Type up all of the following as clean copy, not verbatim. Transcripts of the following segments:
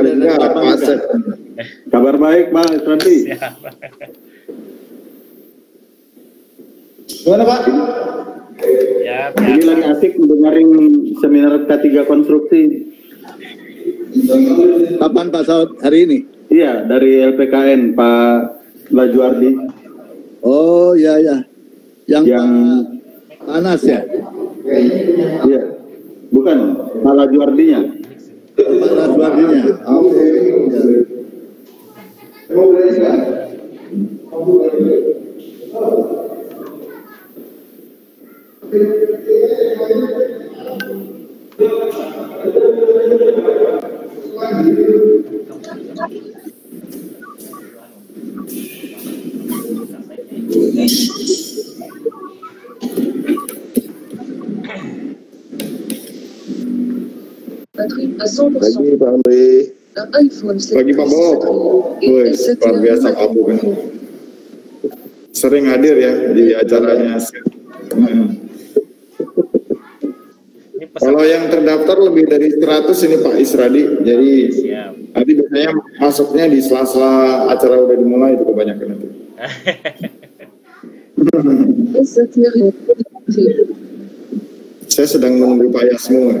ada juga Pak Asep. Kabar baik Pak Isradi. Gimana Pak? Ya, Ini lagi asik mendengarin seminar K3 konstruksi. Kapan Pak Saud? Hari ini? Iya, dari LPKN Pak Lajuardi. Oh iya ya. Yang panas ya? Iya. Bukan, Pak Lajuardinya. Pak Lajuardinya. Oke. Pagi Pak Amri. Pagi Pak Bob. Wih, luar biasa Pak Bob ini. Sering hadir ya di acaranya. Kalau yang terdaftar lebih dari 100 ini Pak Isradi. Jadi nanti biasanya masuknya di sela-sela acara udah dimulai itu kebanyakan nanti. Saya sedang menunggu Pak Yasmo.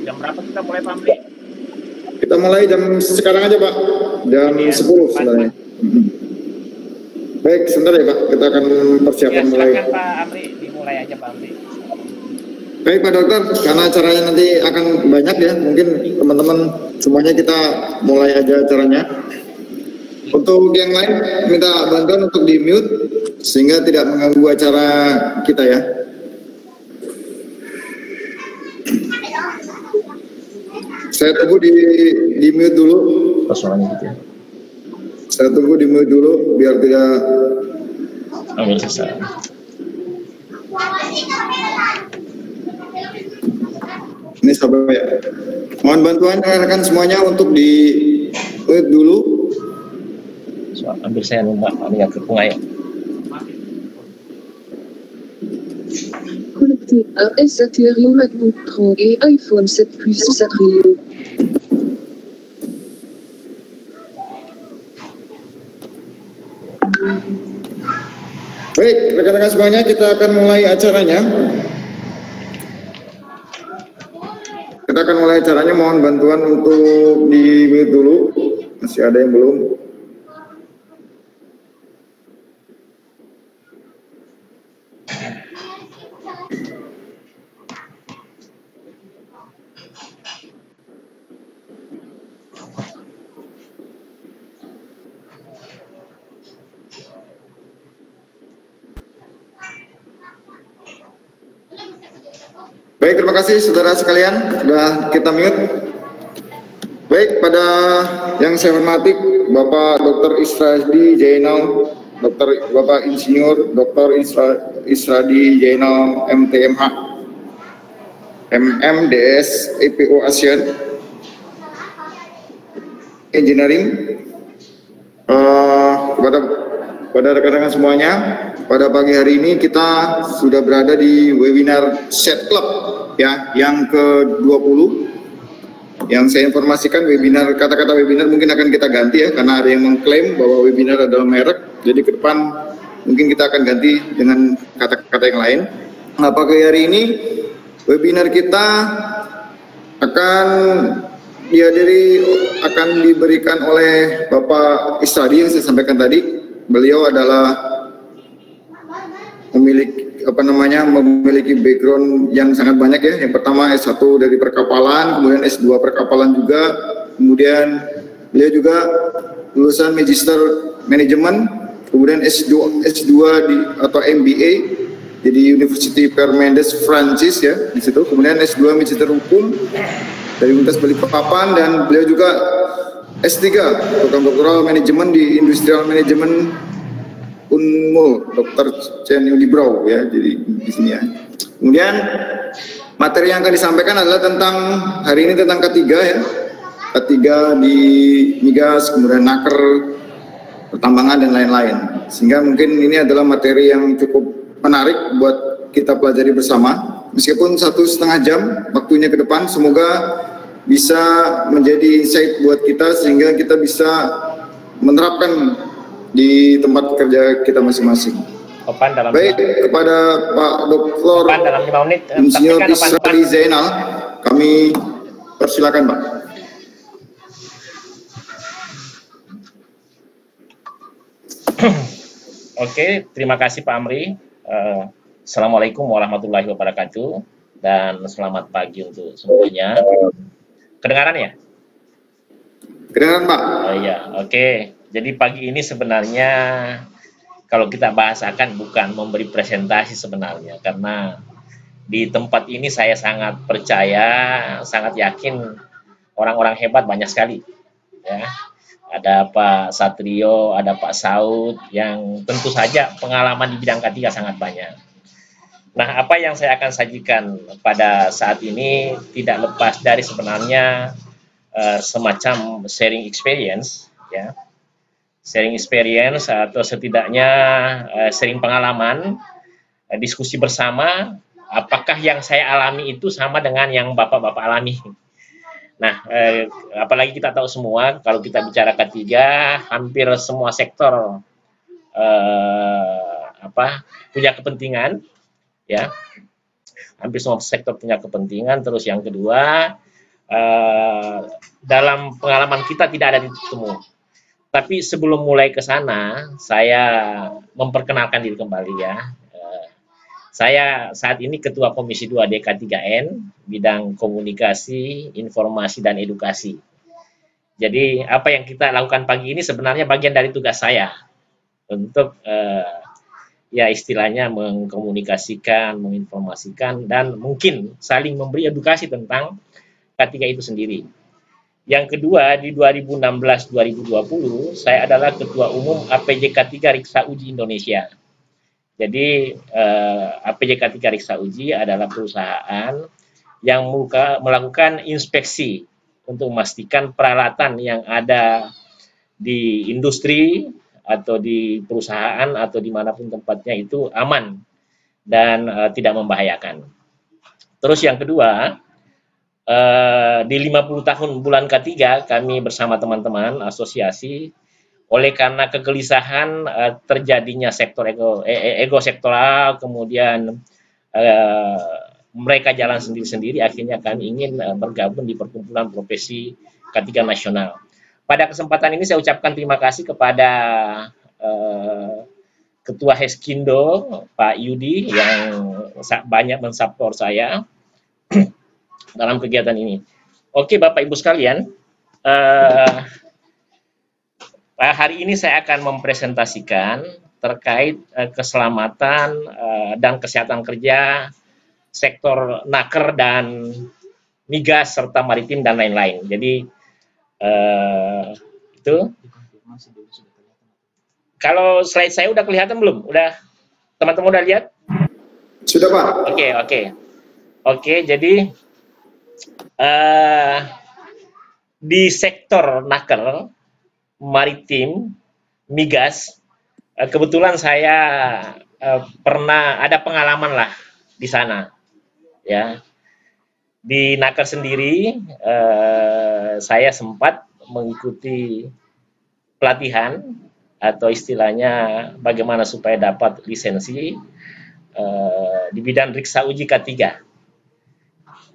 Jam berapa kita mulai Pak Amri? Kita mulai jam sekarang aja Pak, jam 10 sebenarnya. Baik, sebentar ya Pak, kita akan persiapan mulai. Silakan Pak Amri, dimulai aja Pak Amri. Baik Pak Dokter, karena acaranya nanti akan banyak ya, mungkin teman-teman semuanya kita mulai aja acaranya. Untuk yang lain, minta bantuan untuk di mute, sehingga tidak mengganggu acara kita ya. Saya tunggu di mute dulu. Persoalannya gitu ya. Saya tunggu di mute dulu biar tidak. Ambil selesai. Ini sabar ya. Mohon bantuan rekan-rekan semuanya untuk di mute dulu. So, ambil saya lupa lihat ke ya. Connecté à S-Stereo MacBook Pro et iPhone 7 Plus Stereo. Baik, rekan-rekan semuanya kita akan mulai acaranya. Kita akan mulai acaranya, mohon bantuan untuk di mute dulu. Masih ada yang belum. Baik, terima kasih saudara sekalian, sudah kita mute. Baik, pada yang saya hormati Bapak Dr. Isradi Jainal, Bapak Insinyur Dr. Isradi Jainal MTMH, MMDS EPO ASEAN Engineering. Kepada rekan-rekan semuanya, pada pagi hari ini kita sudah berada di webinar Set Club ya, yang ke-20. Yang saya informasikan webinar, kata-kata webinar mungkin akan kita ganti ya, karena ada yang mengklaim bahwa webinar adalah merek. Jadi ke depan mungkin kita akan ganti dengan kata-kata yang lain. Nah, pagi hari ini webinar kita akan diberikan oleh Bapak Isradi yang saya sampaikan tadi. Beliau adalah memiliki background yang sangat banyak ya. Yang pertama S1 dari perkapalan, kemudian S2 perkapalan juga, kemudian beliau juga lulusan Magister Manajemen, kemudian S2 atau MBA jadi University Parmenides Prancis ya di situ, kemudian S2 Magister Hukum dari Universitas Balikpapan, dan beliau juga S3 program doktoral manajemen di Industrial Management Unmul Dr. Chen Ulibrau ya, jadi di sini ya. Kemudian materi yang akan disampaikan adalah tentang hari ini tentang K3 ya. K3 di migas, kemudian naker, pertambangan dan lain-lain. Sehingga mungkin ini adalah materi yang cukup menarik buat kita pelajari bersama. Meskipun 1,5 jam waktunya ke depan, semoga bisa menjadi insight buat kita sehingga kita bisa menerapkan di tempat kerja kita masing-masing. Baik, kepada Pak Dr. Insinyur Israeli Zainal, kami persilakan Pak. Oke, terima kasih Pak Amri. Assalamualaikum warahmatullahi wabarakatuh dan selamat pagi untuk semuanya. Kedengaran ya? Kedengaran Pak. Iya, oke. Jadi pagi ini sebenarnya kalau kita bahasakan bukan memberi presentasi sebenarnya, karena di tempat ini saya sangat percaya, sangat yakin orang-orang hebat banyak sekali. Ya. Ada Pak Satrio, ada Pak Saud, yang tentu saja pengalaman di bidang K3 sangat banyak. Nah, apa yang saya akan sajikan pada saat ini tidak lepas dari sebenarnya semacam sharing experience, ya. Sharing experience atau setidaknya sharing pengalaman, diskusi bersama, apakah yang saya alami itu sama dengan yang Bapak-Bapak alami. Nah, apalagi kita tahu semua kalau kita bicara K3, hampir semua sektor punya kepentingan, ya. Hampir semua sektor punya kepentingan. Terus yang kedua, dalam pengalaman kita tidak ada titik temu. Tapi sebelum mulai ke sana, saya memperkenalkan diri kembali ya. Saya saat ini Ketua Komisi 2 DK3N, bidang komunikasi, informasi, dan edukasi. Jadi apa yang kita lakukan pagi ini sebenarnya bagian dari tugas saya untuk ya istilahnya mengkomunikasikan, menginformasikan, dan mungkin saling memberi edukasi tentang K3 itu sendiri. Yang kedua, di 2016-2020, saya adalah Ketua Umum APJ K3 Riksa Uji Indonesia. Jadi, APJ K3 Riksa Uji adalah perusahaan yang melakukan inspeksi untuk memastikan peralatan yang ada di industri atau di perusahaan atau dimanapun tempatnya itu aman dan tidak membahayakan. Terus yang kedua, di 50 tahun bulan K3 kami bersama teman-teman asosiasi, oleh karena kegelisahan terjadinya sektor ego sektoral, kemudian mereka jalan sendiri-sendiri, akhirnya kami ingin bergabung di perkumpulan profesi K3 nasional. Pada kesempatan ini saya ucapkan terima kasih kepada Ketua Heskindo Pak Yudi yang banyak mensupport saya dalam kegiatan ini. Oke, Bapak Ibu sekalian, hari ini saya akan mempresentasikan terkait keselamatan dan kesehatan kerja sektor naker dan migas serta maritim dan lain-lain. Jadi itu. Kalau slide saya udah kelihatan belum? Udah, teman-teman udah lihat? Sudah Pak. Oke. Jadi di sektor naker, maritim, migas, kebetulan saya pernah ada pengalaman lah di sana, ya. Di naker sendiri, saya sempat mengikuti pelatihan atau istilahnya bagaimana supaya dapat lisensi di bidang Riksa Uji K3.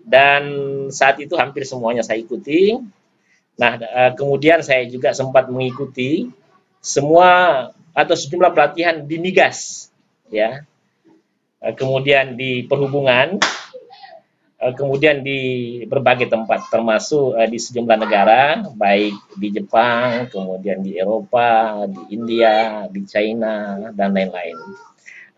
Dan saat itu hampir semuanya saya ikuti. Nah, kemudian saya juga sempat mengikuti semua atau sejumlah pelatihan di migas, ya. Kemudian di perhubungan, kemudian di berbagai tempat, termasuk di sejumlah negara, baik di Jepang, kemudian di Eropa, di India, di China, dan lain-lain.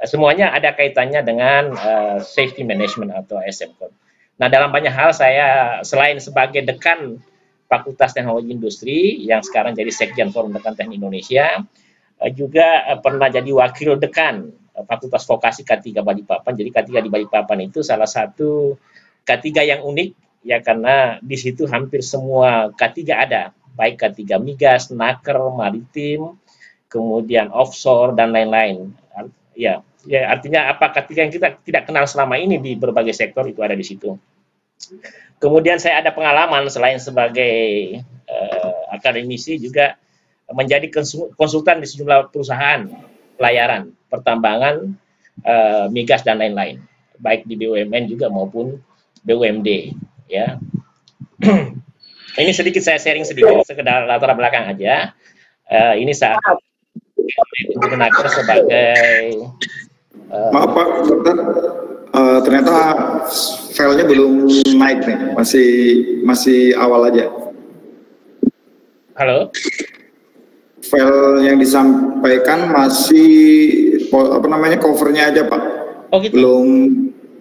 Semuanya ada kaitannya dengan safety management atau ASM Code. Nah, dalam banyak hal saya selain sebagai dekan Fakultas Teknologi Industri yang sekarang jadi Sekjen Forum Dekan Teknik Indonesia, juga pernah jadi wakil dekan Fakultas Vokasi K3 Balikpapan. Jadi K3 di Balikpapan itu salah satu K3 yang unik ya karena di situ hampir semua K3 ada, baik K3 migas, naker, maritim, kemudian offshore dan lain-lain. Ya, artinya apa K3 yang kita tidak kenal selama ini di berbagai sektor itu ada di situ. Kemudian saya ada pengalaman selain sebagai akademisi juga menjadi konsultan di sejumlah perusahaan pelayaran, pertambangan, migas dan lain-lain, baik di BUMN juga maupun BUMD. Ya, ini sedikit saya sharing sedikit, sekedar latar belakang aja. Ini saat Naker sebagai maaf Pak, dokter, ternyata filenya belum naik nih, masih awal aja. halo. File yang disampaikan masih covernya aja Pak. Oh gitu. Belum,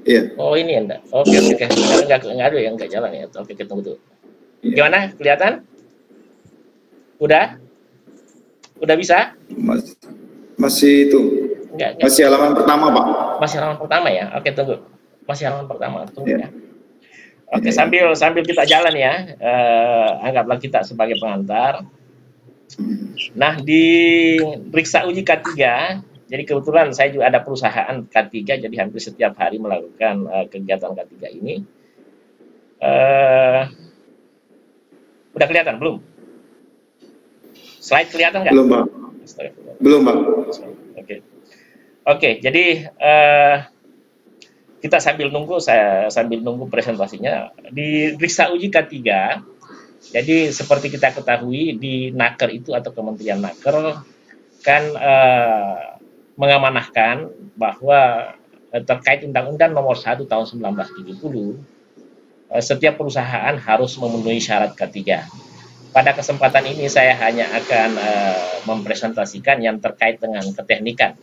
iya. Oh ini enggak. Oke. Enggak ada yang enggak jalan ya. Oke, tunggu dulu. Gimana? Kelihatan? Udah? Udah bisa? Masih itu. Enggak. Masih halaman pertama Pak. Masih halaman pertama ya? Oke, tunggu. Masih halaman pertama. Tunggu ya. Oke, sambil kita jalan ya. Anggaplah kita sebagai pengantar. Nah, di periksa uji K3, jadi kebetulan saya juga ada perusahaan K3, jadi hampir setiap hari melakukan kegiatan K3 ini. Udah kelihatan belum? Slide kelihatan nggak? Belum Pak. Belum Pak. Oke, jadi kita sambil nunggu presentasinya. Di periksa uji K3, jadi seperti kita ketahui di Naker itu atau Kementerian Naker kan mengamanahkan bahwa terkait Undang-Undang Nomor 1 Tahun 1970 setiap perusahaan harus memenuhi syarat K3. Pada kesempatan ini saya hanya akan mempresentasikan yang terkait dengan keteknikan.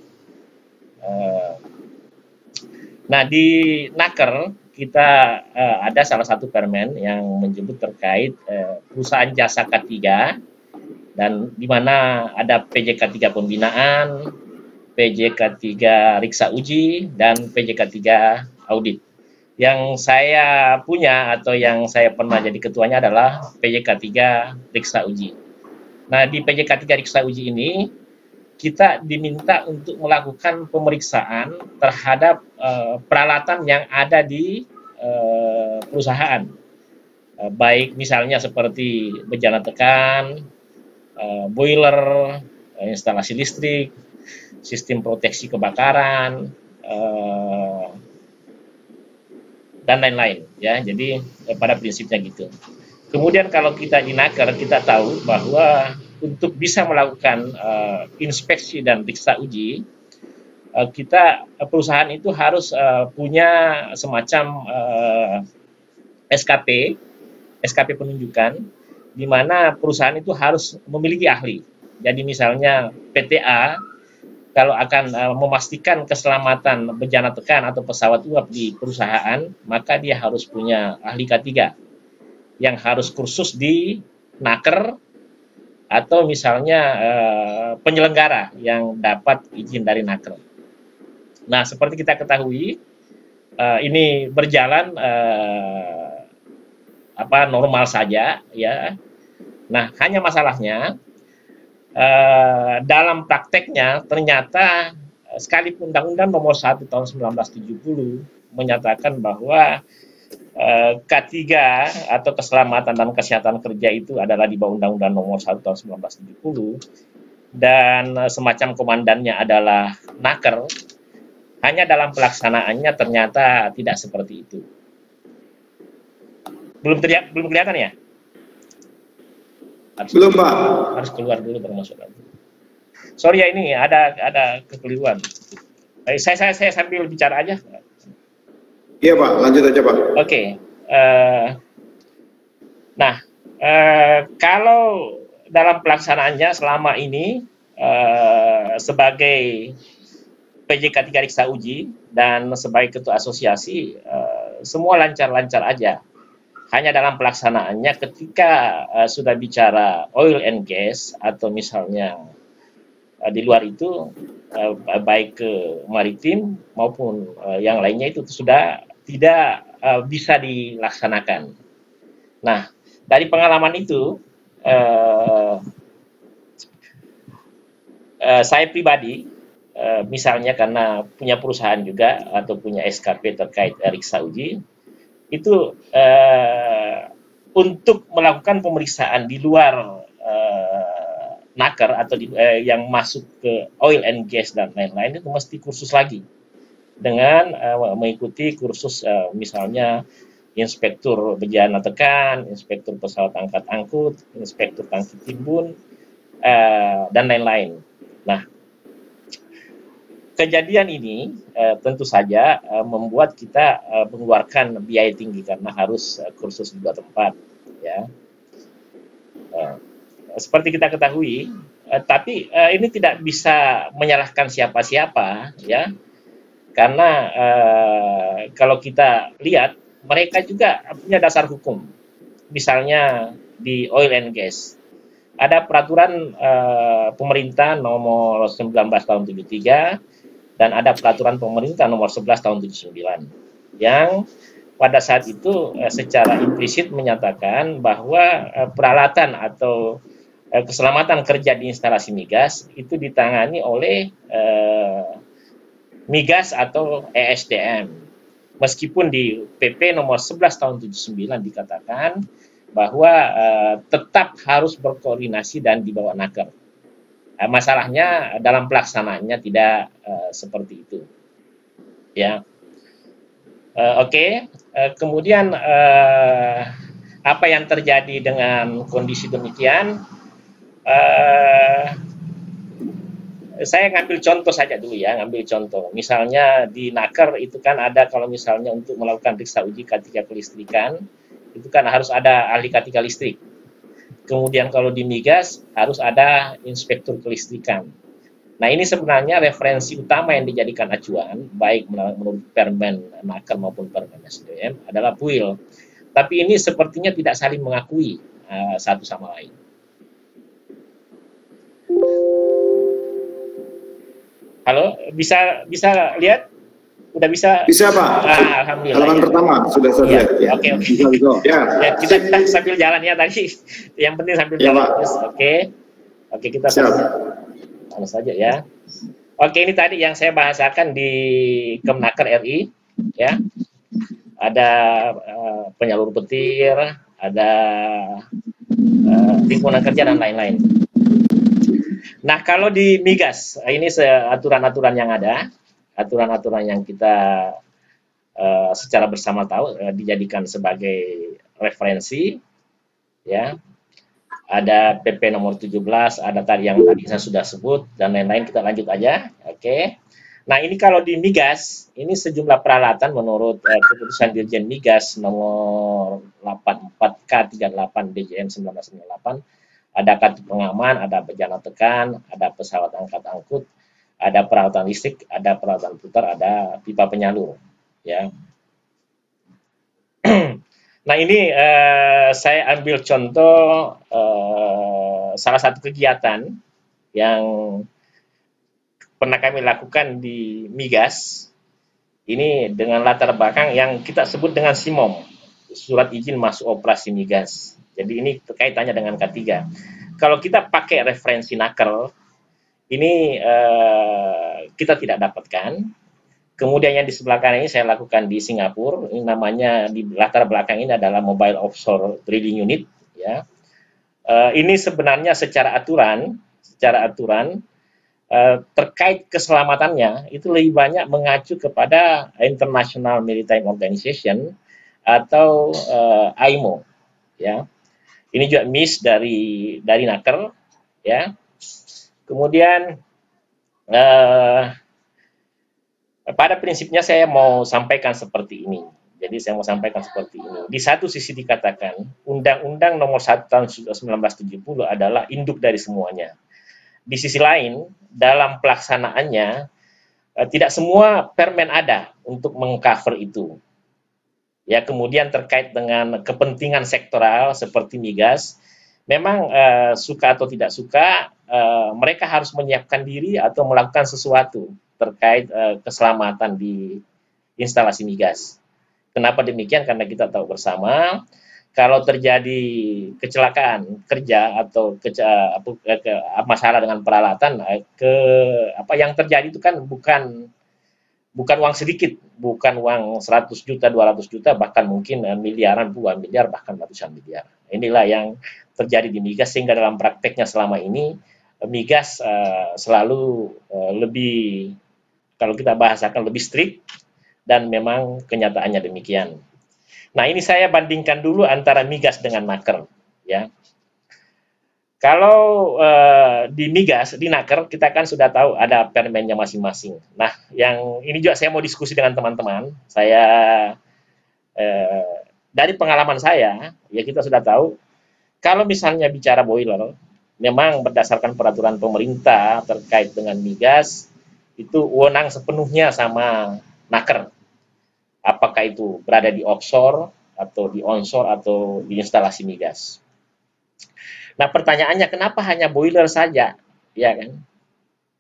Nah, di Naker kita ada salah satu permen yang menyebut terkait perusahaan jasa K3 dan di mana ada PJK 3 pembinaan, PJK 3 riksa uji dan PJK 3 audit. Yang saya punya atau yang saya pernah jadi ketuanya adalah PJK 3 riksa uji. Nah, di PJK 3 riksa uji ini kita diminta untuk melakukan pemeriksaan terhadap peralatan yang ada di perusahaan, baik misalnya seperti bejana tekan, boiler, instalasi listrik, sistem proteksi kebakaran, dan lain-lain. Ya, jadi pada prinsipnya gitu. Kemudian kalau kita di Naker kita tahu bahwa untuk bisa melakukan inspeksi dan periksa uji, perusahaan itu harus punya semacam SKP penunjukan, di mana perusahaan itu harus memiliki ahli. Jadi misalnya PTA kalau akan memastikan keselamatan bejana tekan atau pesawat uap di perusahaan, maka dia harus punya ahli K3 yang harus kursus di Naker atau misalnya penyelenggara yang dapat izin dari Naker. Nah, seperti kita ketahui, ini berjalan normal saja, ya. Nah, hanya masalahnya dalam prakteknya ternyata sekalipun Undang-Undang Nomor 1 Tahun 1970 menyatakan bahwa K3 atau keselamatan dan kesehatan kerja itu adalah di bawah Undang-Undang Nomor 1 Tahun 1970 dan semacam komandannya adalah Naker, hanya dalam pelaksanaannya ternyata tidak seperti itu. Belum kelihatan ya? Belum Pak. Harus keluar dulu baru masuk lagi. Sorry ya, ini ada kekeliruan. Saya sambil bicara aja. Iya Pak, lanjut aja Pak. Oke. Kalau dalam pelaksanaannya selama ini sebagai PJK 3 riksa uji dan sebagai ketua asosiasi semua lancar-lancar aja. Hanya dalam pelaksanaannya ketika sudah bicara oil and gas atau misalnya di luar itu baik ke maritim maupun yang lainnya itu sudah tidak bisa dilaksanakan. Nah, dari pengalaman itu, saya pribadi, misalnya karena punya perusahaan juga atau punya SKP terkait riksa uji, itu untuk melakukan pemeriksaan di luar naker atau yang masuk ke oil and gas dan lain-lain itu mesti kursus lagi dengan mengikuti kursus misalnya inspektur bejana tekan, inspektur pesawat angkat angkut, inspektur tangki timbun, dan lain-lain. Nah, kejadian ini tentu saja membuat kita mengeluarkan biaya tinggi karena harus kursus di dua tempat, ya. Seperti kita ketahui, tapi ini tidak bisa menyalahkan siapa-siapa, ya, karena kalau kita lihat mereka juga punya dasar hukum. Misalnya di oil and gas, ada peraturan pemerintah nomor 19 tahun 73 dan ada peraturan pemerintah nomor 11 tahun 79 yang pada saat itu secara implisit menyatakan bahwa peralatan atau keselamatan kerja di instalasi migas itu ditangani oleh migas atau ESDM. Meskipun di PP nomor 11 tahun 79 dikatakan bahwa tetap harus berkoordinasi dan dibawa naker. Masalahnya dalam pelaksanaannya tidak seperti itu. Ya, oke. Kemudian apa yang terjadi dengan kondisi demikian? Saya ngambil contoh saja dulu ya, ngambil contoh. Misalnya di naker itu kan ada kalau misalnya untuk melakukan riksa uji K3 kelistrikan, itu kan harus ada ahli K3 listrik. Kemudian kalau di migas harus ada inspektur kelistrikan. Nah, ini sebenarnya referensi utama yang dijadikan acuan, baik menurut Permen naker maupun Permen SDM adalah PUIL. Tapi ini sepertinya tidak saling mengakui satu sama lain. Halo, bisa lihat? Udah bisa? Bisa, Pak. Alhamdulillah. Halaman pertama sudah saya lihat. Ya. Oke. Bisa. Ya. Kita sambil jalan ya tadi. Yang penting sambil ya, jalan. Pak. Oke, kita sama saja ya. Oke, ini tadi yang saya bahasakan di Kemnaker RI, ya. Ada penyalur petir, ada lingkungan kerja dan lain-lain. Nah, kalau di migas, ini aturan-aturan yang ada, aturan-aturan yang kita secara bersama tahu dijadikan sebagai referensi, ya. Ada PP nomor 17, ada tadi yang tadi saya sudah sebut, dan lain-lain, kita lanjut aja, oke. Nah, ini kalau di migas, ini sejumlah peralatan menurut keputusan Dirjen Migas nomor 84K38 DJM 1998, ada kartu pengaman, ada bejana tekan, ada pesawat angkat angkut, ada peralatan listrik, ada peralatan putar, ada pipa penyalur. Ya. Nah, ini saya ambil contoh salah satu kegiatan yang pernah kami lakukan di migas. Ini dengan latar belakang yang kita sebut dengan SIMOM, Surat Izin Masuk Operasi Migas. Jadi ini kaitannya dengan K3. Kalau kita pakai referensi naker, ini kita tidak dapatkan. Kemudian yang di sebelah kanan ini saya lakukan di Singapura. Ini namanya di latar belakang ini adalah Mobile Offshore Drilling Unit. Ya, ini sebenarnya secara aturan terkait keselamatannya itu lebih banyak mengacu kepada International Maritime Organization atau IMO. Ya. Ini juga miss dari naker, ya. Kemudian pada prinsipnya saya mau sampaikan seperti ini. Jadi saya mau sampaikan seperti ini. Di satu sisi dikatakan Undang-Undang Nomor 1 Tahun 1970 adalah induk dari semuanya. Di sisi lain, dalam pelaksanaannya tidak semua permen ada untuk mengcover itu. Ya, kemudian terkait dengan kepentingan sektoral seperti migas, memang suka atau tidak suka, mereka harus menyiapkan diri atau melakukan sesuatu terkait keselamatan di instalasi migas. Kenapa demikian? Karena kita tahu bersama kalau terjadi kecelakaan kerja atau masalah dengan peralatan, yang terjadi itu kan bukan uang sedikit, bukan uang 100 juta, 200 juta, bahkan mungkin miliaran, puluhan miliar, bahkan ratusan miliar. Inilah yang terjadi di migas, sehingga dalam prakteknya selama ini migas selalu lebih, kalau kita bahasakan, lebih strict, dan memang kenyataannya demikian. Nah, ini saya bandingkan dulu antara migas dengan naker, ya. Kalau di migas, di naker, kita kan sudah tahu ada permennya masing-masing. Nah, yang ini juga saya mau diskusi dengan teman-teman. Saya dari pengalaman saya, ya kita sudah tahu, kalau misalnya bicara boiler, memang berdasarkan peraturan pemerintah terkait dengan migas, itu wewenang sepenuhnya sama naker. Apakah itu berada di offshore, atau di onshore, atau di instalasi migas. Nah, pertanyaannya kenapa hanya boiler saja, ya kan?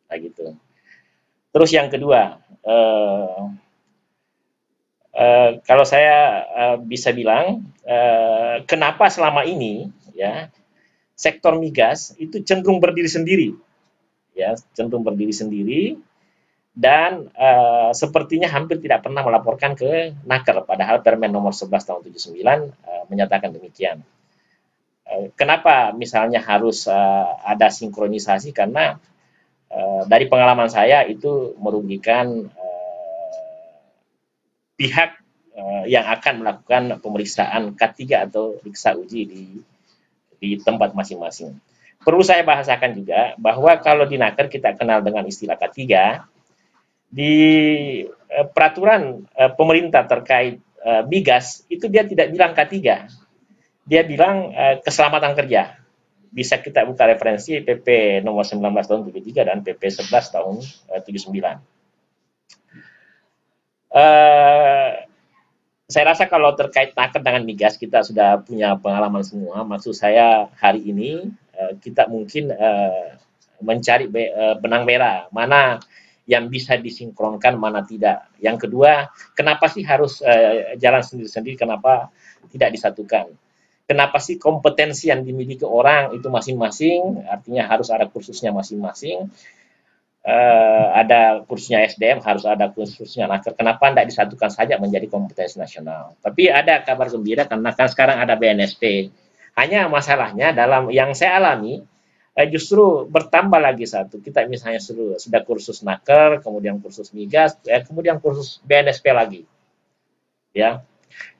Nah, gitu. Terus yang kedua, kalau saya bisa bilang, kenapa selama ini, ya, sektor migas itu cenderung berdiri sendiri, ya, cenderung berdiri sendiri, dan sepertinya hampir tidak pernah melaporkan ke naker, padahal Permen nomor 11 tahun 79 menyatakan demikian. Kenapa misalnya harus ada sinkronisasi? Karena dari pengalaman saya itu merugikan pihak yang akan melakukan pemeriksaan K3 atau periksa uji di tempat masing-masing. Perlu saya bahasakan juga bahwa kalau di naker kita kenal dengan istilah K3, di peraturan pemerintah terkait migas itu dia tidak bilang K3, dia bilang keselamatan kerja. Bisa kita buka referensi PP nomor 19 tahun 73 dan PP 11 tahun 79. Saya rasa kalau terkait naker dengan migas kita sudah punya pengalaman semua. Maksud saya hari ini kita mungkin mencari benang merah, mana yang bisa disinkronkan, mana tidak. Yang kedua, kenapa sih harus jalan sendiri-sendiri, kenapa tidak disatukan? Kenapa sih kompetensi yang dimiliki orang itu masing-masing, artinya harus ada kursusnya masing-masing, ada kursusnya SDM, harus ada kursusnya naker, kenapa tidak disatukan saja menjadi kompetensi nasional? Tapi ada kabar gembira karena kan sekarang ada BNSP. Hanya masalahnya dalam yang saya alami, justru bertambah lagi satu. Kita misalnya sudah kursus naker, kemudian kursus migas, kemudian kursus BNSP lagi. Ya,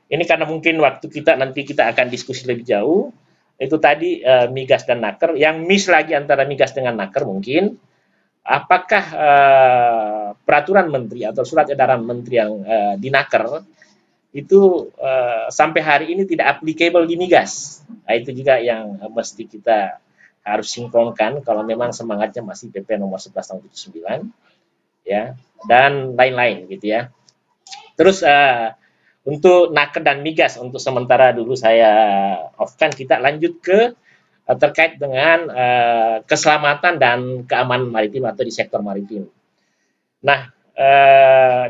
ini karena mungkin waktu kita nanti kita akan diskusi lebih jauh. Itu tadi migas dan naker. Yang miss lagi antara migas dengan naker mungkin, apakah peraturan menteri atau surat edaran menteri yang di naker itu sampai hari ini tidak applicable di migas. Nah, itu juga yang mesti kita harus sinkronkan kalau memang semangatnya masih PP nomor 11 tahun 79, ya, dan lain-lain gitu ya. Terus untuk naker dan migas untuk sementara dulu saya off-kan, kita lanjut ke terkait dengan keselamatan dan keamanan maritim atau di sektor maritim. Nah,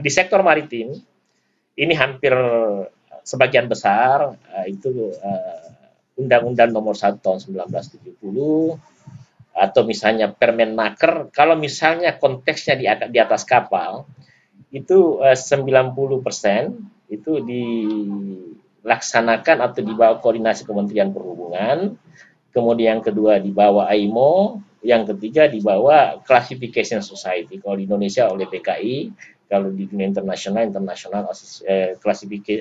di sektor maritim ini hampir sebagian besar itu Undang-Undang nomor 1 tahun 1970 atau misalnya Permenaker, kalau misalnya konteksnya di atas kapal itu 90% itu dilaksanakan atau dibawa koordinasi Kementerian Perhubungan, kemudian yang kedua dibawa AIMO, yang ketiga dibawa Classification Society, kalau di Indonesia oleh PKI, kalau di dunia internasional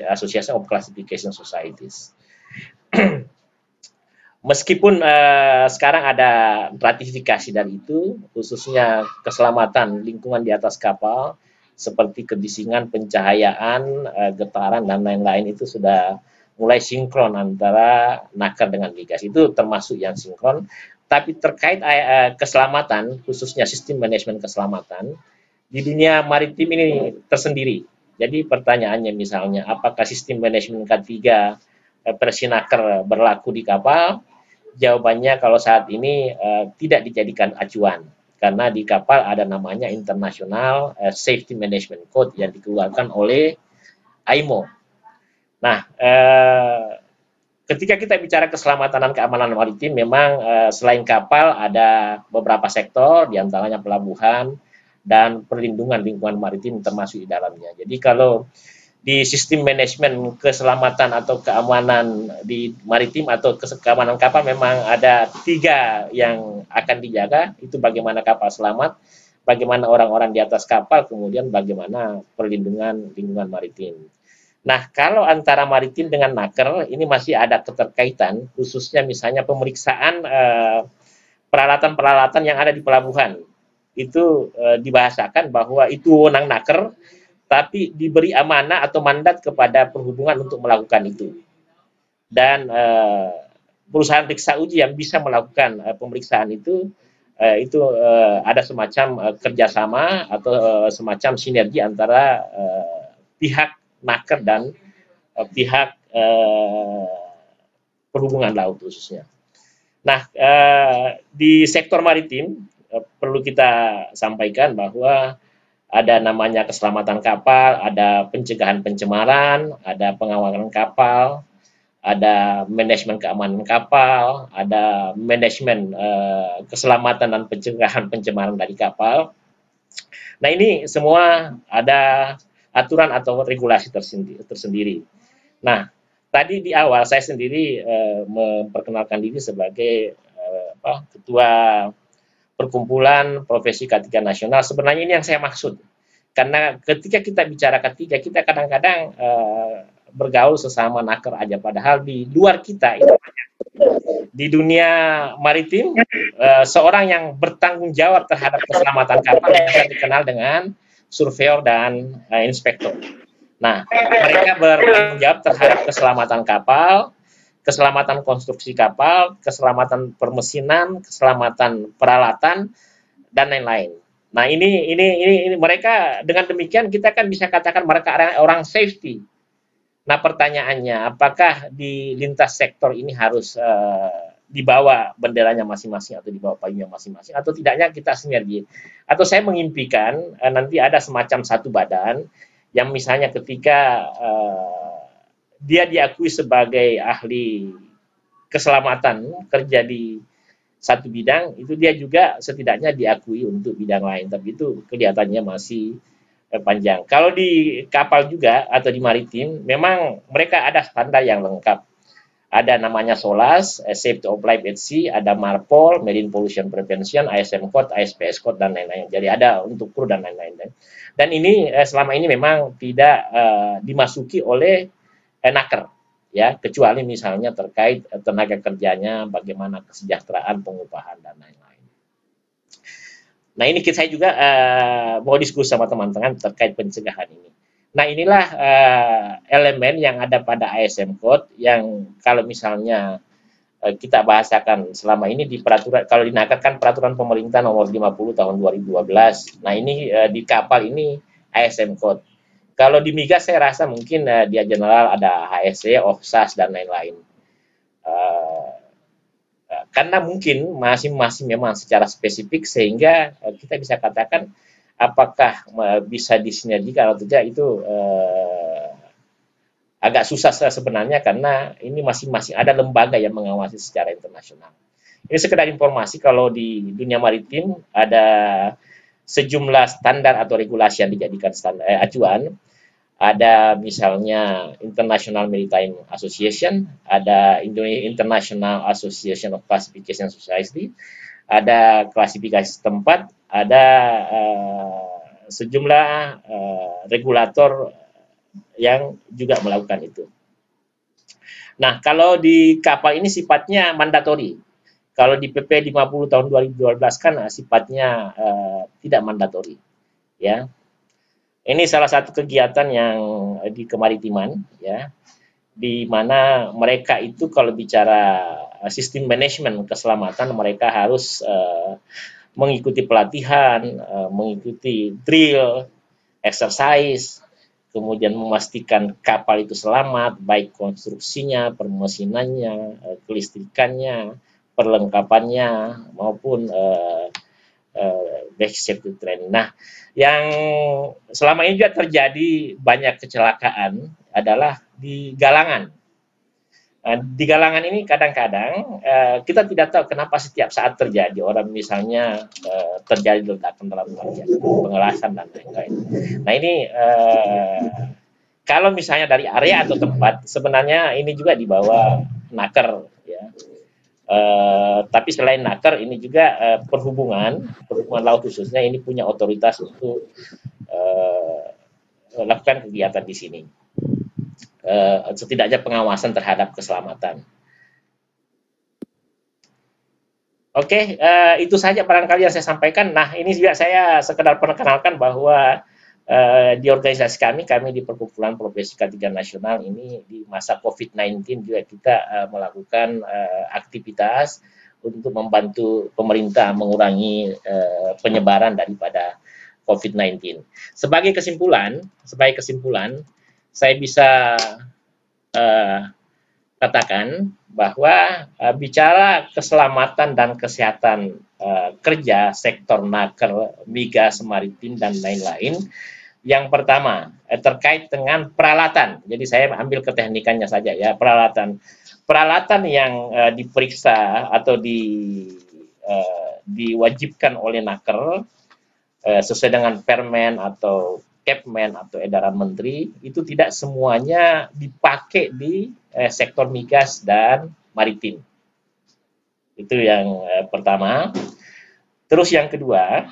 Association of Classification Societies. Meskipun sekarang ada ratifikasi dari itu, khususnya keselamatan lingkungan di atas kapal, seperti kebisingan, pencahayaan, getaran, dan lain-lain itu sudah mulai sinkron antara naker dengan migas. Itu termasuk yang sinkron. Tapi terkait keselamatan, khususnya sistem manajemen keselamatan, di dunia maritim ini tersendiri. Jadi pertanyaannya misalnya, apakah sistem manajemen K3 versi naker berlaku di kapal? Jawabannya kalau saat ini tidak dijadikan acuan, karena di kapal ada namanya International Safety Management Code yang dikeluarkan oleh AIMO. Nah, ketika kita bicara keselamatan dan keamanan maritim, memang selain kapal ada beberapa sektor, diantaranya pelabuhan dan perlindungan lingkungan maritim termasuk di dalamnya. Jadi kalau di sistem manajemen keselamatan atau keamanan di maritim atau keamanan kapal memang ada 3 yang akan dijaga, itu bagaimana kapal selamat, bagaimana orang-orang di atas kapal, kemudian bagaimana perlindungan lingkungan maritim. Nah, kalau antara maritim dengan naker, ini masih ada keterkaitan, khususnya misalnya pemeriksaan peralatan-peralatan yang ada di pelabuhan. Itu dibahasakan bahwa itu wewenang naker, tapi diberi amanah atau mandat kepada perhubungan untuk melakukan itu. Dan perusahaan periksa uji yang bisa melakukan pemeriksaan itu ada semacam kerjasama atau semacam sinergi antara pihak naker dan pihak perhubungan laut khususnya. Nah, di sektor maritim perlu kita sampaikan bahwa ada namanya keselamatan kapal, ada pencegahan pencemaran, ada pengawalan kapal, ada manajemen keamanan kapal, ada manajemen keselamatan dan pencegahan pencemaran dari kapal. Nah, ini semua ada aturan atau regulasi tersendiri. Nah, tadi di awal saya sendiri memperkenalkan diri sebagai ketua perkumpulan profesi K3 nasional. Sebenarnya ini yang saya maksud. Karena ketika kita bicara K3, kita kadang-kadang bergaul sesama naker aja. Padahal di luar kita itu banyak. Di dunia maritim, seorang yang bertanggung jawab terhadap keselamatan kapal bisa dikenal dengan surveyor dan inspektor. Nah, mereka bertanggung jawab terhadap keselamatan kapal, keselamatan konstruksi kapal, keselamatan permesinan, keselamatan peralatan, dan lain-lain. Nah, ini mereka dengan demikian kita kan bisa katakan mereka orang safety. Nah, pertanyaannya, apakah di lintas sektor ini harus dibawa benderanya masing-masing atau dibawa payungnya masing-masing, atau tidaknya kita sinergi? Atau saya mengimpikan nanti ada semacam satu badan yang misalnya ketika dia diakui sebagai ahli keselamatan kerja di satu bidang, itu dia juga setidaknya diakui untuk bidang lain, tapi itu kelihatannya masih panjang. Kalau di kapal juga atau di maritim, memang mereka ada standar yang lengkap. Ada namanya SOLAS, Safety of Life at Sea, ada MARPOL, Marine Pollution Prevention, ISM Code, ISPS Code, dan lain-lain. Jadi ada untuk kru dan lain-lain. Dan ini selama ini memang tidak dimasuki oleh naker, ya, kecuali misalnya terkait tenaga kerjanya, bagaimana kesejahteraan, pengupahan, dan lain-lain. Nah, ini saya juga mau diskusi sama teman-teman terkait pencegahan ini. Nah, inilah elemen yang ada pada ISM Code yang kalau misalnya kita bahasakan selama ini di peraturan, kalau di naker kan peraturan pemerintah nomor 50 tahun 2012. Nah, ini di kapal ini ISM Code. Kalau di migas saya rasa mungkin dia general ada HSE, OFSAS, dan lain-lain. Karena mungkin masing-masing memang secara spesifik sehingga kita bisa katakan apakah bisa disinergikan atau tidak itu agak susah sebenarnya karena ini masing-masing ada lembaga yang mengawasi secara internasional. Ini sekedar informasi kalau di dunia maritim ada sejumlah standar atau regulasi yang dijadikan standar acuan. Ada misalnya International Maritime Association, ada International Association of Classification Society, ada klasifikasi setempat, ada sejumlah regulator yang juga melakukan itu. Nah, kalau di kapal ini sifatnya mandatori. Kalau di PP 50 tahun 2012 kan sifatnya tidak mandatori, ya. Ini salah satu kegiatan yang di kemaritiman, ya, di mana mereka itu kalau bicara sistem manajemen keselamatan mereka harus mengikuti pelatihan, mengikuti drill, exercise, kemudian memastikan kapal itu selamat, baik konstruksinya, permesinannya, kelistrikannya, perlengkapannya, maupun basic safety training. Nah, yang selama ini juga terjadi banyak kecelakaan adalah di Galangan. Di Galangan ini kadang-kadang kita tidak tahu kenapa setiap saat terjadi. Orang misalnya terjadi ledakan dalam pengelasan dan lain-lain. Nah ini kalau misalnya dari area atau tempat, sebenarnya ini juga di bawah Naker, ya. Tapi selain Naker, ini juga perhubungan laut khususnya ini punya otoritas untuk lakukan kegiatan di sini. Setidaknya pengawasan terhadap keselamatan. Oke, itu saja barangkali yang saya sampaikan. Nah, ini juga saya sekedar perkenalkan bahwa di organisasi kami di Perkumpulan Profesi K3 Nasional ini di masa COVID-19 juga kita melakukan aktivitas untuk membantu pemerintah mengurangi penyebaran daripada COVID-19. Sebagai kesimpulan, saya bisa katakan bahwa bicara keselamatan dan kesehatan kerja sektor Naker, migas, maritim dan lain-lain. Yang pertama terkait dengan peralatan. Jadi saya ambil keteknikannya saja ya, peralatan yang diperiksa atau diwajibkan oleh Naker sesuai dengan Permen atau Kepmen atau edaran menteri itu tidak semuanya dipakai di sektor migas dan maritim. Itu yang pertama. Terus yang kedua,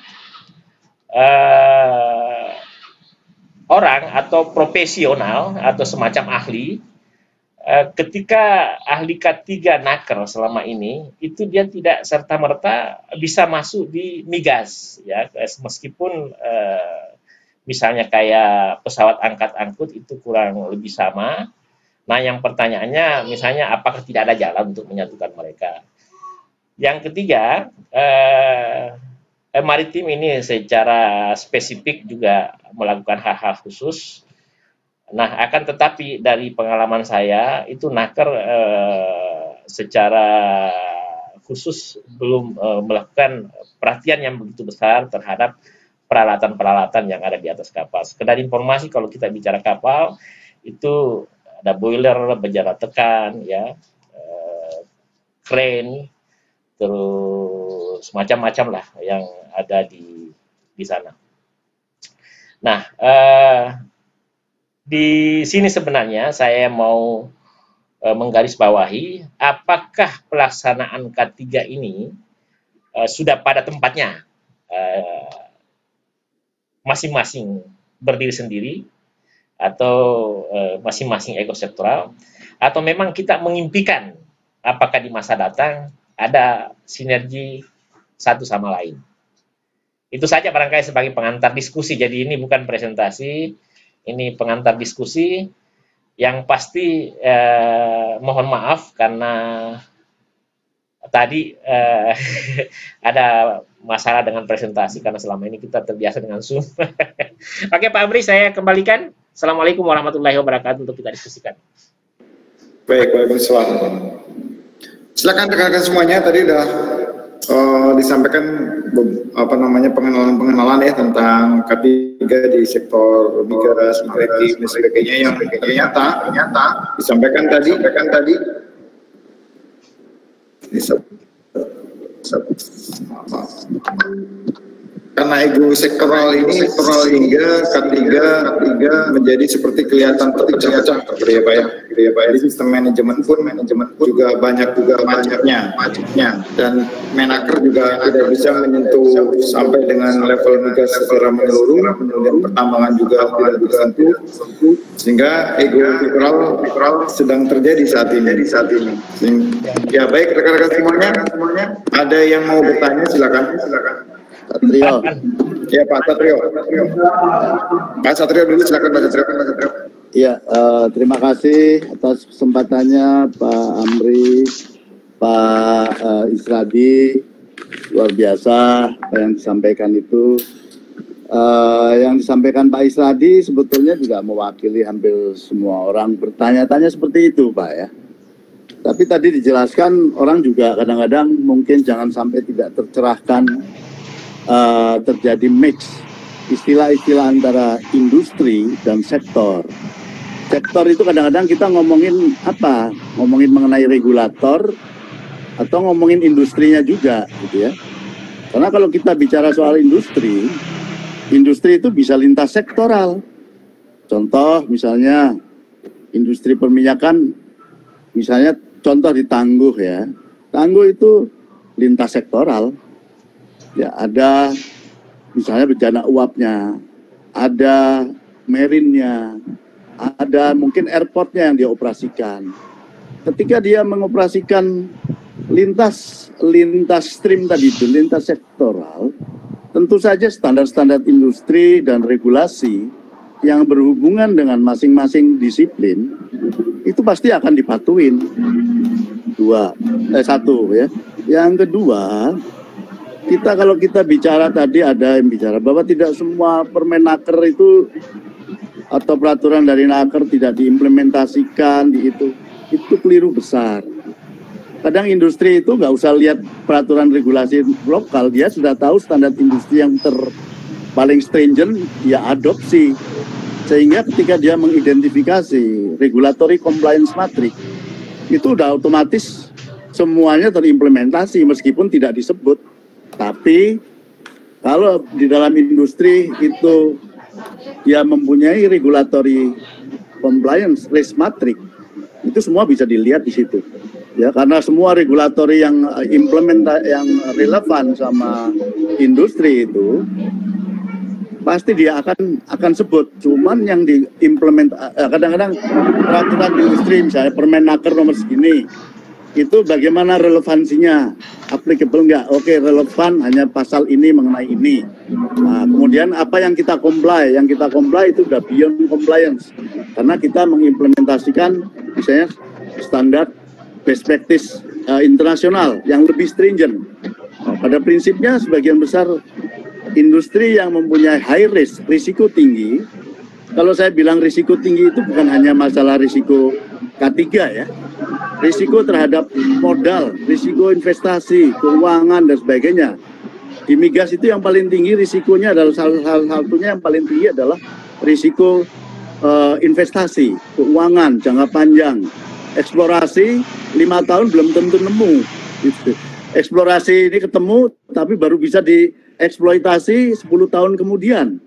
orang atau profesional atau semacam ahli, ketika ahli K3 Naker selama ini itu dia tidak serta-merta bisa masuk di migas, ya, meskipun misalnya kayak pesawat angkat-angkut itu kurang lebih sama. Nah, yang pertanyaannya misalnya apakah tidak ada jalan untuk menyatukan mereka. Yang ketiga, maritim ini secara spesifik juga melakukan hal-hal khusus. Nah, akan tetapi dari pengalaman saya itu Naker secara khusus belum melakukan perhatian yang begitu besar terhadap peralatan-peralatan yang ada di atas kapal. Sekedar informasi, kalau kita bicara kapal, itu ada boiler, bejana tekan, ya, crane, terus macam-macam lah yang ada di sana. Nah, di sini sebenarnya saya mau menggarisbawahi apakah pelaksanaan K3 ini sudah pada tempatnya. Masing-masing berdiri sendiri atau masing-masing ekosektoral, atau memang kita mengimpikan apakah di masa datang ada sinergi satu sama lain. Itu saja barangkali sebagai pengantar diskusi. Jadi ini bukan presentasi, ini pengantar diskusi. Yang pasti mohon maaf karena tadi ada masalah dengan presentasi karena selama ini kita terbiasa dengan Zoom. Oke, Pak Amri, saya kembalikan. Assalamualaikum warahmatullahi wabarakatuh untuk kita diskusikan. Baik, Waalaikumsalam. Silakan rekan-rekan semuanya, tadi sudah disampaikan pengenalan ya tentang K3 di sektor migas, maritim dan sebagainya yang ternyata disampaikan tadi karena ego sektoral ini sehingga K3 menjadi seperti kelihatan terpecah-pecah gitu ya Pak ya. Jadi sistem manajemen pun juga banyaknya dan Menaker juga tidak bisa menyentuh sampai dengan level migas secara menyeluruh, kemudian pertambangan juga tidak tersentuh, sehingga ego sektoral sedang terjadi saat ini. Ya baik rekan-rekan semuanya, ada yang mau bertanya silakan. Satrio. Ya Pak Satrio. Pak Satrio dulu silakan Pak Satrio. Ya, terima kasih atas kesempatannya Pak Amri, Pak Isradi, luar biasa apa yang disampaikan itu. Yang disampaikan Pak Isradi sebetulnya juga mewakili hampir semua orang bertanya-tanya seperti itu Pak ya. Tapi tadi dijelaskan orang juga kadang-kadang mungkin jangan sampai tidak tercerahkan, terjadi mix istilah-istilah antara industri dan sektor. sektor itu kadang-kadang kita ngomongin apa? Ngomongin mengenai regulator atau ngomongin industrinya juga, gitu ya. Karena kalau kita bicara soal industri, industri itu bisa lintas sektoral. Contoh misalnya industri perminyakan, misalnya contoh di Tangguh ya. Tangguh itu lintas sektoral. Ya, ada misalnya bencana uapnya, ada marinnya, ada mungkin airportnya yang dia operasikan. Ketika dia mengoperasikan lintas stream tadi itu, lintas sektoral, tentu saja standar-standar industri dan regulasi yang berhubungan dengan masing-masing disiplin itu pasti akan dipatuhin. Satu ya. Yang kedua, kalau kita bicara tadi ada yang bicara bahwa tidak semua Permenaker itu atau peraturan dari Naker tidak diimplementasikan di itu keliru besar. Kadang industri itu nggak usah lihat peraturan regulasi lokal, dia sudah tahu standar industri yang paling stringent, dia adopsi. Sehingga ketika dia mengidentifikasi regulatory compliance matrix, itu udah otomatis semuanya terimplementasi meskipun tidak disebut. Tapi kalau di dalam industri itu dia mempunyai regulatory compliance risk matrix, itu semua bisa dilihat di situ. Ya, karena semua regulatori yang yang relevan sama industri itu pasti dia akan sebut. Cuman yang diimplement kadang-kadang peraturan industri misalnya Permenaker nomor segini itu bagaimana relevansinya, applicable nggak? Oke, relevan hanya pasal ini mengenai ini. Nah, kemudian apa yang kita comply? Yang kita comply itu udah beyond compliance karena kita mengimplementasikan misalnya standar best practice internasional yang lebih stringent. Nah, pada prinsipnya sebagian besar industri yang mempunyai high risk, risiko tinggi, kalau saya bilang risiko tinggi itu bukan hanya masalah risiko K3 ya, risiko terhadap modal, risiko investasi, keuangan dan sebagainya. Di migas itu yang paling tinggi risikonya adalah salah satunya yang paling tinggi adalah risiko investasi, keuangan, jangka panjang. Eksplorasi 5 tahun belum tentu nemu. Eksplorasi ini ketemu tapi baru bisa dieksploitasi 10 tahun kemudian.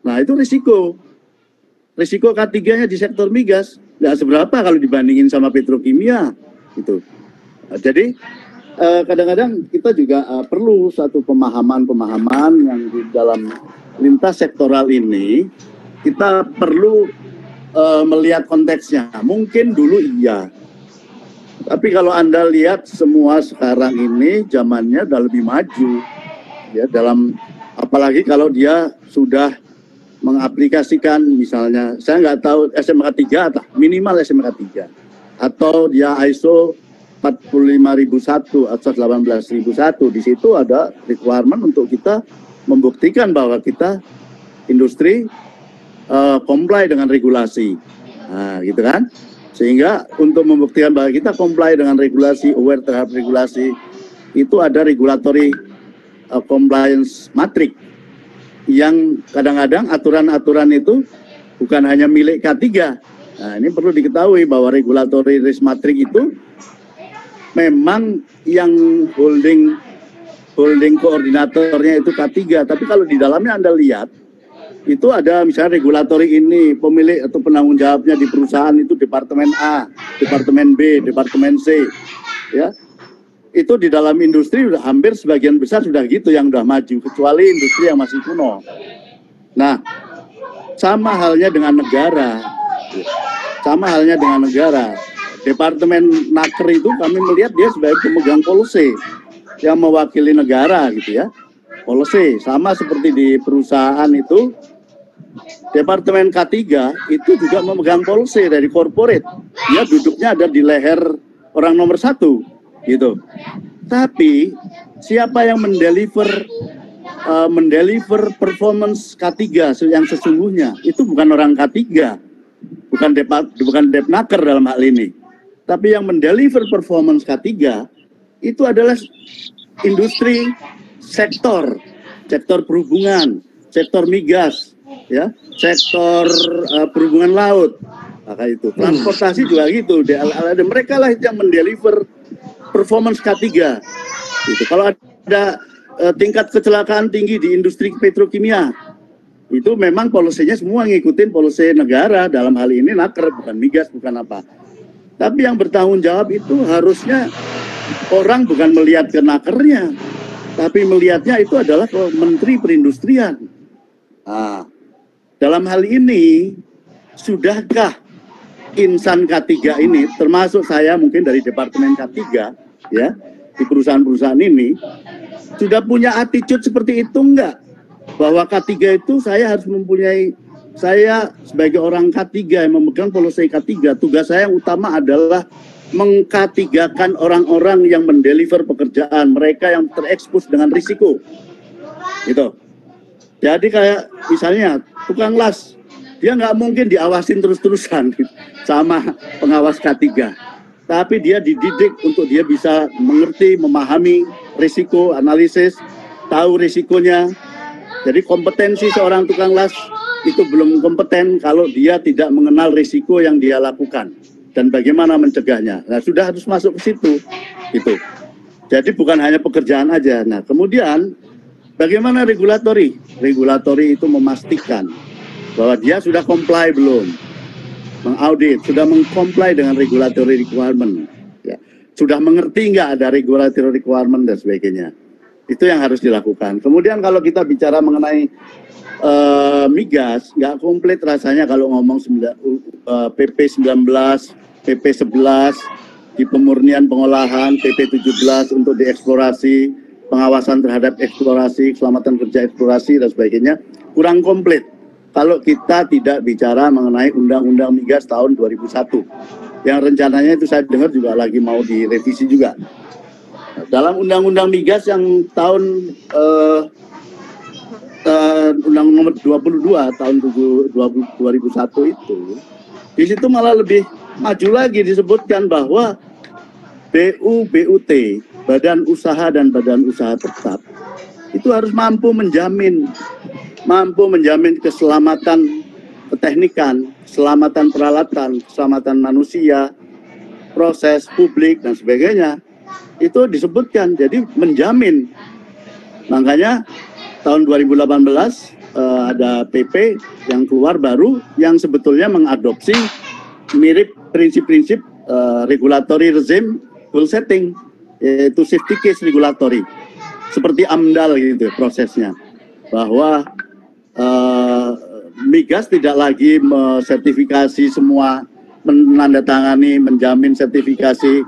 Nah itu risiko. Risiko K3-nya di sektor migas nggak seberapa kalau dibandingin sama petrokimia. Gitu. Nah, jadi kadang-kadang kita juga perlu satu pemahaman yang di dalam lintas sektoral ini kita perlu melihat konteksnya. Mungkin dulu iya, tapi kalau Anda lihat semua sekarang ini zamannya udah lebih maju ya, dalam apalagi kalau dia sudah mengaplikasikan misalnya saya nggak tahu SMK 3 atau minimal SMK 3 atau dia ISO 45001 atau 18001. Di situ ada requirement untuk kita membuktikan bahwa kita industri comply dengan regulasi, nah, gitu kan? Sehingga untuk membuktikan bahwa kita comply dengan regulasi, aware terhadap regulasi, itu ada regulatory compliance matrix yang kadang-kadang aturan-aturan itu bukan hanya milik K3. Nah, ini perlu diketahui bahwa regulatory risk matrix itu memang yang holding koordinatornya itu K3, tapi kalau di dalamnya Anda lihat itu ada misalnya regulatory ini, pemilik atau penanggung jawabnya di perusahaan itu departemen A, departemen B, departemen C, ya. Itu di dalam industri sudah hampir sebagian besar sudah gitu yang sudah maju, kecuali industri yang masih kuno. Nah, sama halnya dengan negara. Sama halnya dengan negara. Departemen Naker itu kami melihat dia sebagai pemegang policy yang mewakili negara gitu ya. Policy sama seperti di perusahaan itu. Departemen K3 itu juga memegang policy dari corporate. Dia duduknya ada di leher orang nomor 1 gitu. Tapi siapa yang mendeliver performance K3 yang sesungguhnya itu bukan orang K3, bukan Depnaker dalam hal ini. Tapi yang mendeliver performance K3 itu adalah industri sektor perhubungan, sektor migas, ya, sektor perhubungan laut, Maka itu transportasi juga gitu, mereka lah yang mendeliver performance K3 gitu. Kalau ada tingkat kecelakaan tinggi di industri petrokimia, itu memang polisinya semua ngikutin polisi negara, dalam hal ini Naker, bukan migas, bukan apa. Tapi yang bertanggung jawab itu harusnya orang bukan melihat ke Nakernya, tapi melihatnya itu adalah ke Menteri Perindustrian. Nah, dalam hal ini sudahkah insan K3 ini, termasuk saya mungkin dari Departemen K3 ya, di perusahaan-perusahaan ini sudah punya attitude seperti itu enggak? Bahwa K3 itu saya harus mempunyai, saya sebagai orang K3 yang memegang polisi K3, tugas saya yang utama adalah meng-K3-kan orang-orang yang mendeliver pekerjaan, mereka yang terekspos dengan risiko. Gitu. Jadi kayak misalnya tukang las, dia nggak mungkin diawasin terus-terusan sama pengawas K3. Tapi dia dididik untuk dia bisa mengerti, memahami risiko, analisis, tahu risikonya. Jadi kompetensi seorang tukang las itu belum kompeten kalau dia tidak mengenal risiko yang dia lakukan dan bagaimana mencegahnya. Nah, sudah harus masuk ke situ. Gitu. Jadi bukan hanya pekerjaan aja. Nah, kemudian bagaimana regulatori? Regulatori itu memastikan bahwa dia sudah comply belum, mengaudit, sudah mengcomply dengan regulatory requirement, ya. Sudah mengerti nggak ada regulatory requirement dan sebagainya. Itu yang harus dilakukan. Kemudian kalau kita bicara mengenai migas, nggak komplit rasanya kalau ngomong PP 19, PP 11 di pemurnian pengolahan, PP 17 untuk dieksplorasi, pengawasan terhadap eksplorasi, keselamatan kerja eksplorasi dan sebagainya, kurang komplit. Kalau kita tidak bicara mengenai Undang-Undang Migas tahun 2001, yang rencananya itu saya dengar juga lagi mau direvisi juga. Dalam Undang-Undang Migas yang tahun Undang nomor 22 tahun 2001 itu, di situ malah lebih maju lagi disebutkan bahwa BUT, Badan Usaha dan Badan Usaha Tetap, itu harus mampu menjamin keselamatan keteknikan, keselamatan peralatan, keselamatan manusia, proses publik dan sebagainya. Itu disebutkan, jadi menjamin. Makanya tahun 2018 ada PP yang keluar baru yang sebetulnya mengadopsi mirip prinsip-prinsip regulatory regime goal setting, yaitu safety case regulatory, seperti AMDAL gitu prosesnya, bahwa migas tidak lagi sertifikasi semua, menandatangani, menjamin sertifikasi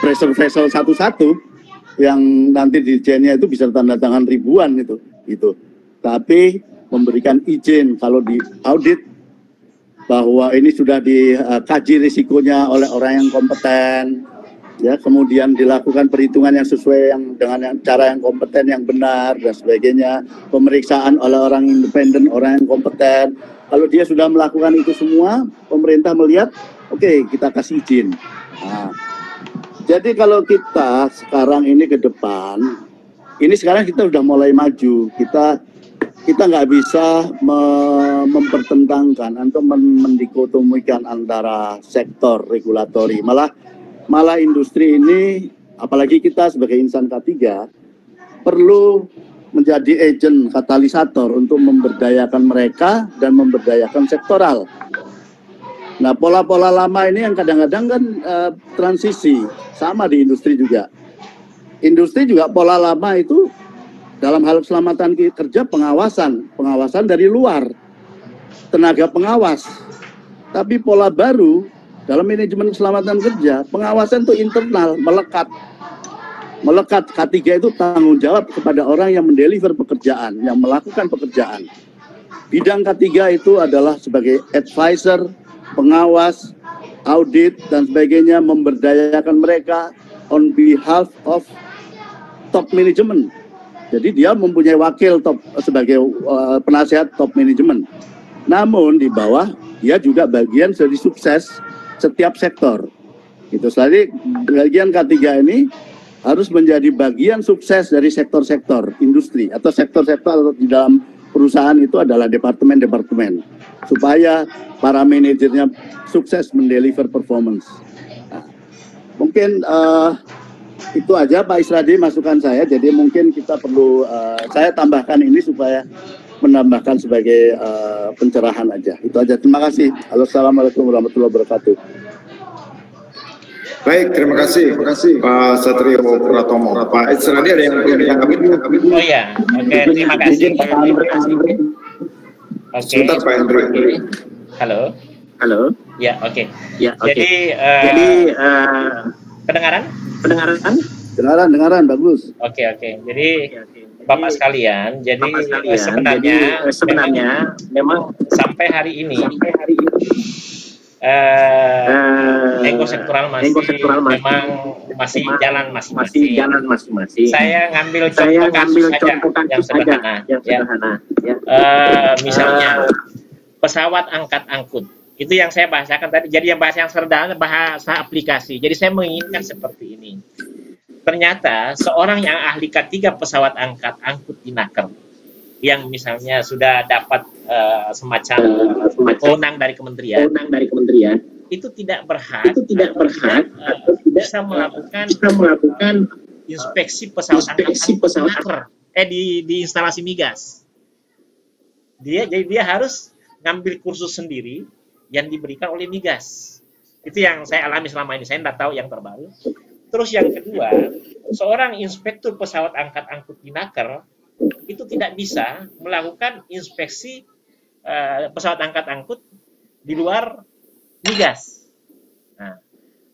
pressure vessel satu-satu yang nanti dirjennya itu bisa tanda tangan ribuan itu. Tapi memberikan izin kalau di audit bahwa ini sudah dikaji risikonya oleh orang yang kompeten, ya, kemudian dilakukan perhitungan yang sesuai dengan cara yang kompeten, yang benar dan sebagainya, pemeriksaan oleh orang independen, orang yang kompeten. Kalau dia sudah melakukan itu semua, pemerintah melihat, oke, kita kasih izin. Nah, jadi kalau kita sekarang ini ke depan, ini sekarang kita sudah mulai maju, kita nggak bisa mempertentangkan atau mendikotomikan antara sektor regulatori, malah industri ini, apalagi kita sebagai insan K3, perlu menjadi agent katalisator untuk memberdayakan mereka dan memberdayakan sektoral. Nah, pola-pola lama ini yang kadang-kadang kan transisi, sama di industri juga. Industri juga pola lama itu dalam hal keselamatan kerja, pengawasan dari luar, tenaga pengawas. Tapi pola baru dalam manajemen keselamatan kerja, pengawasan itu internal, melekat. K3 itu tanggung jawab kepada orang yang mendeliver pekerjaan, yang melakukan pekerjaan. Bidang K3 itu adalah sebagai advisor, pengawas, audit, dan sebagainya, memberdayakan mereka on behalf of top management. Jadi dia mempunyai wakil top sebagai penasihat top management. Namun di bawah, dia juga bagian dari sukses setiap sektor. Itu tadi bagian K3 ini harus menjadi bagian sukses dari sektor-sektor industri atau sektor-sektor di dalam perusahaan itu adalah departemen-departemen, supaya para manajernya sukses mendeliver performance. Nah, mungkin itu aja Pak Isradi masukan saya. Jadi mungkin kita perlu saya tambahkan ini supaya menambahkan sebagai pencerahan aja. Itu aja. Terima kasih. Halo, assalamualaikum warahmatullahi wabarakatuh. Baik, terima kasih Pak Satrio Pratomo. Pak Isradi ada yang ditanggapi? Oh ya, oke, terima kasih. Oke. Sebentar Pak Hendri. Halo. Ya, oke. Jadi, kedengaran? Dengaran bagus. Oke. Jadi Bapak sekalian, jadi sebenarnya memang sampai hari ini ego sektoral memang masih jalan masing-masing. Saya ngambil contoh kasus saja yang sederhana. Misalnya pesawat angkat-angkut. Itu yang saya bahasakan tadi. Jadi yang bahasa yang sederhana bahasa aplikasi. Jadi saya menginginkan seperti ini. Ternyata seorang yang ahli K3 pesawat angkat-angkut di Naker, yang misalnya sudah dapat semacam wewenang dari kementerian, itu tidak berhak bisa melakukan inspeksi pesawat angkat di instalasi migas. Jadi dia harus ngambil kursus sendiri yang diberikan oleh migas. Itu yang saya alami selama ini. Saya tidak tahu yang terbaru. Terus yang kedua, seorang inspektur pesawat angkat-angkut di Naker itu tidak bisa melakukan inspeksi pesawat angkat-angkut di luar migas. Nah,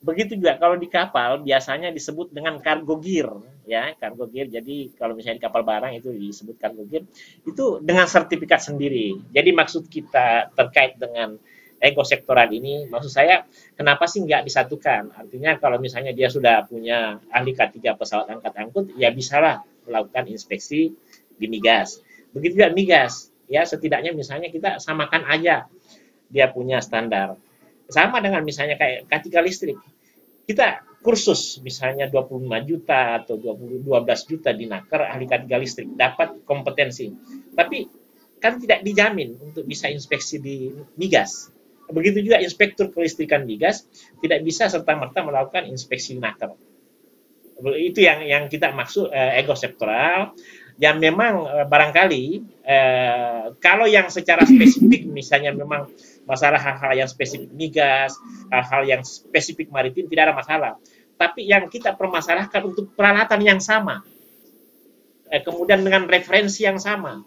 begitu juga kalau di kapal biasanya disebut dengan cargo gear, ya, cargo gear. Jadi kalau misalnya di kapal barang itu disebut cargo gear, itu dengan sertifikat sendiri. Jadi maksud kita terkait dengan ego sektoral ini, maksud saya kenapa sih nggak disatukan? Artinya kalau misalnya dia sudah punya ahli K3 pesawat angkat-angkut, ya bisalah melakukan inspeksi di migas. Begitu juga migas, ya setidaknya misalnya kita samakan aja dia punya standar. Sama dengan misalnya kayak K3 listrik. Kita kursus misalnya 25 juta atau 12 juta di Naker ahli K3 listrik dapat kompetensi. Tapi kan tidak dijamin untuk bisa inspeksi di migas. Begitu juga inspektur kelistrikan migas tidak bisa serta-merta melakukan inspeksi Naker. Itu yang kita maksud ego sektoral. Yang memang barangkali kalau yang secara spesifik misalnya memang masalah hal-hal yang spesifik migas, hal-hal yang spesifik maritim tidak ada masalah. Tapi yang kita permasalahkan untuk peralatan yang sama, kemudian dengan referensi yang sama,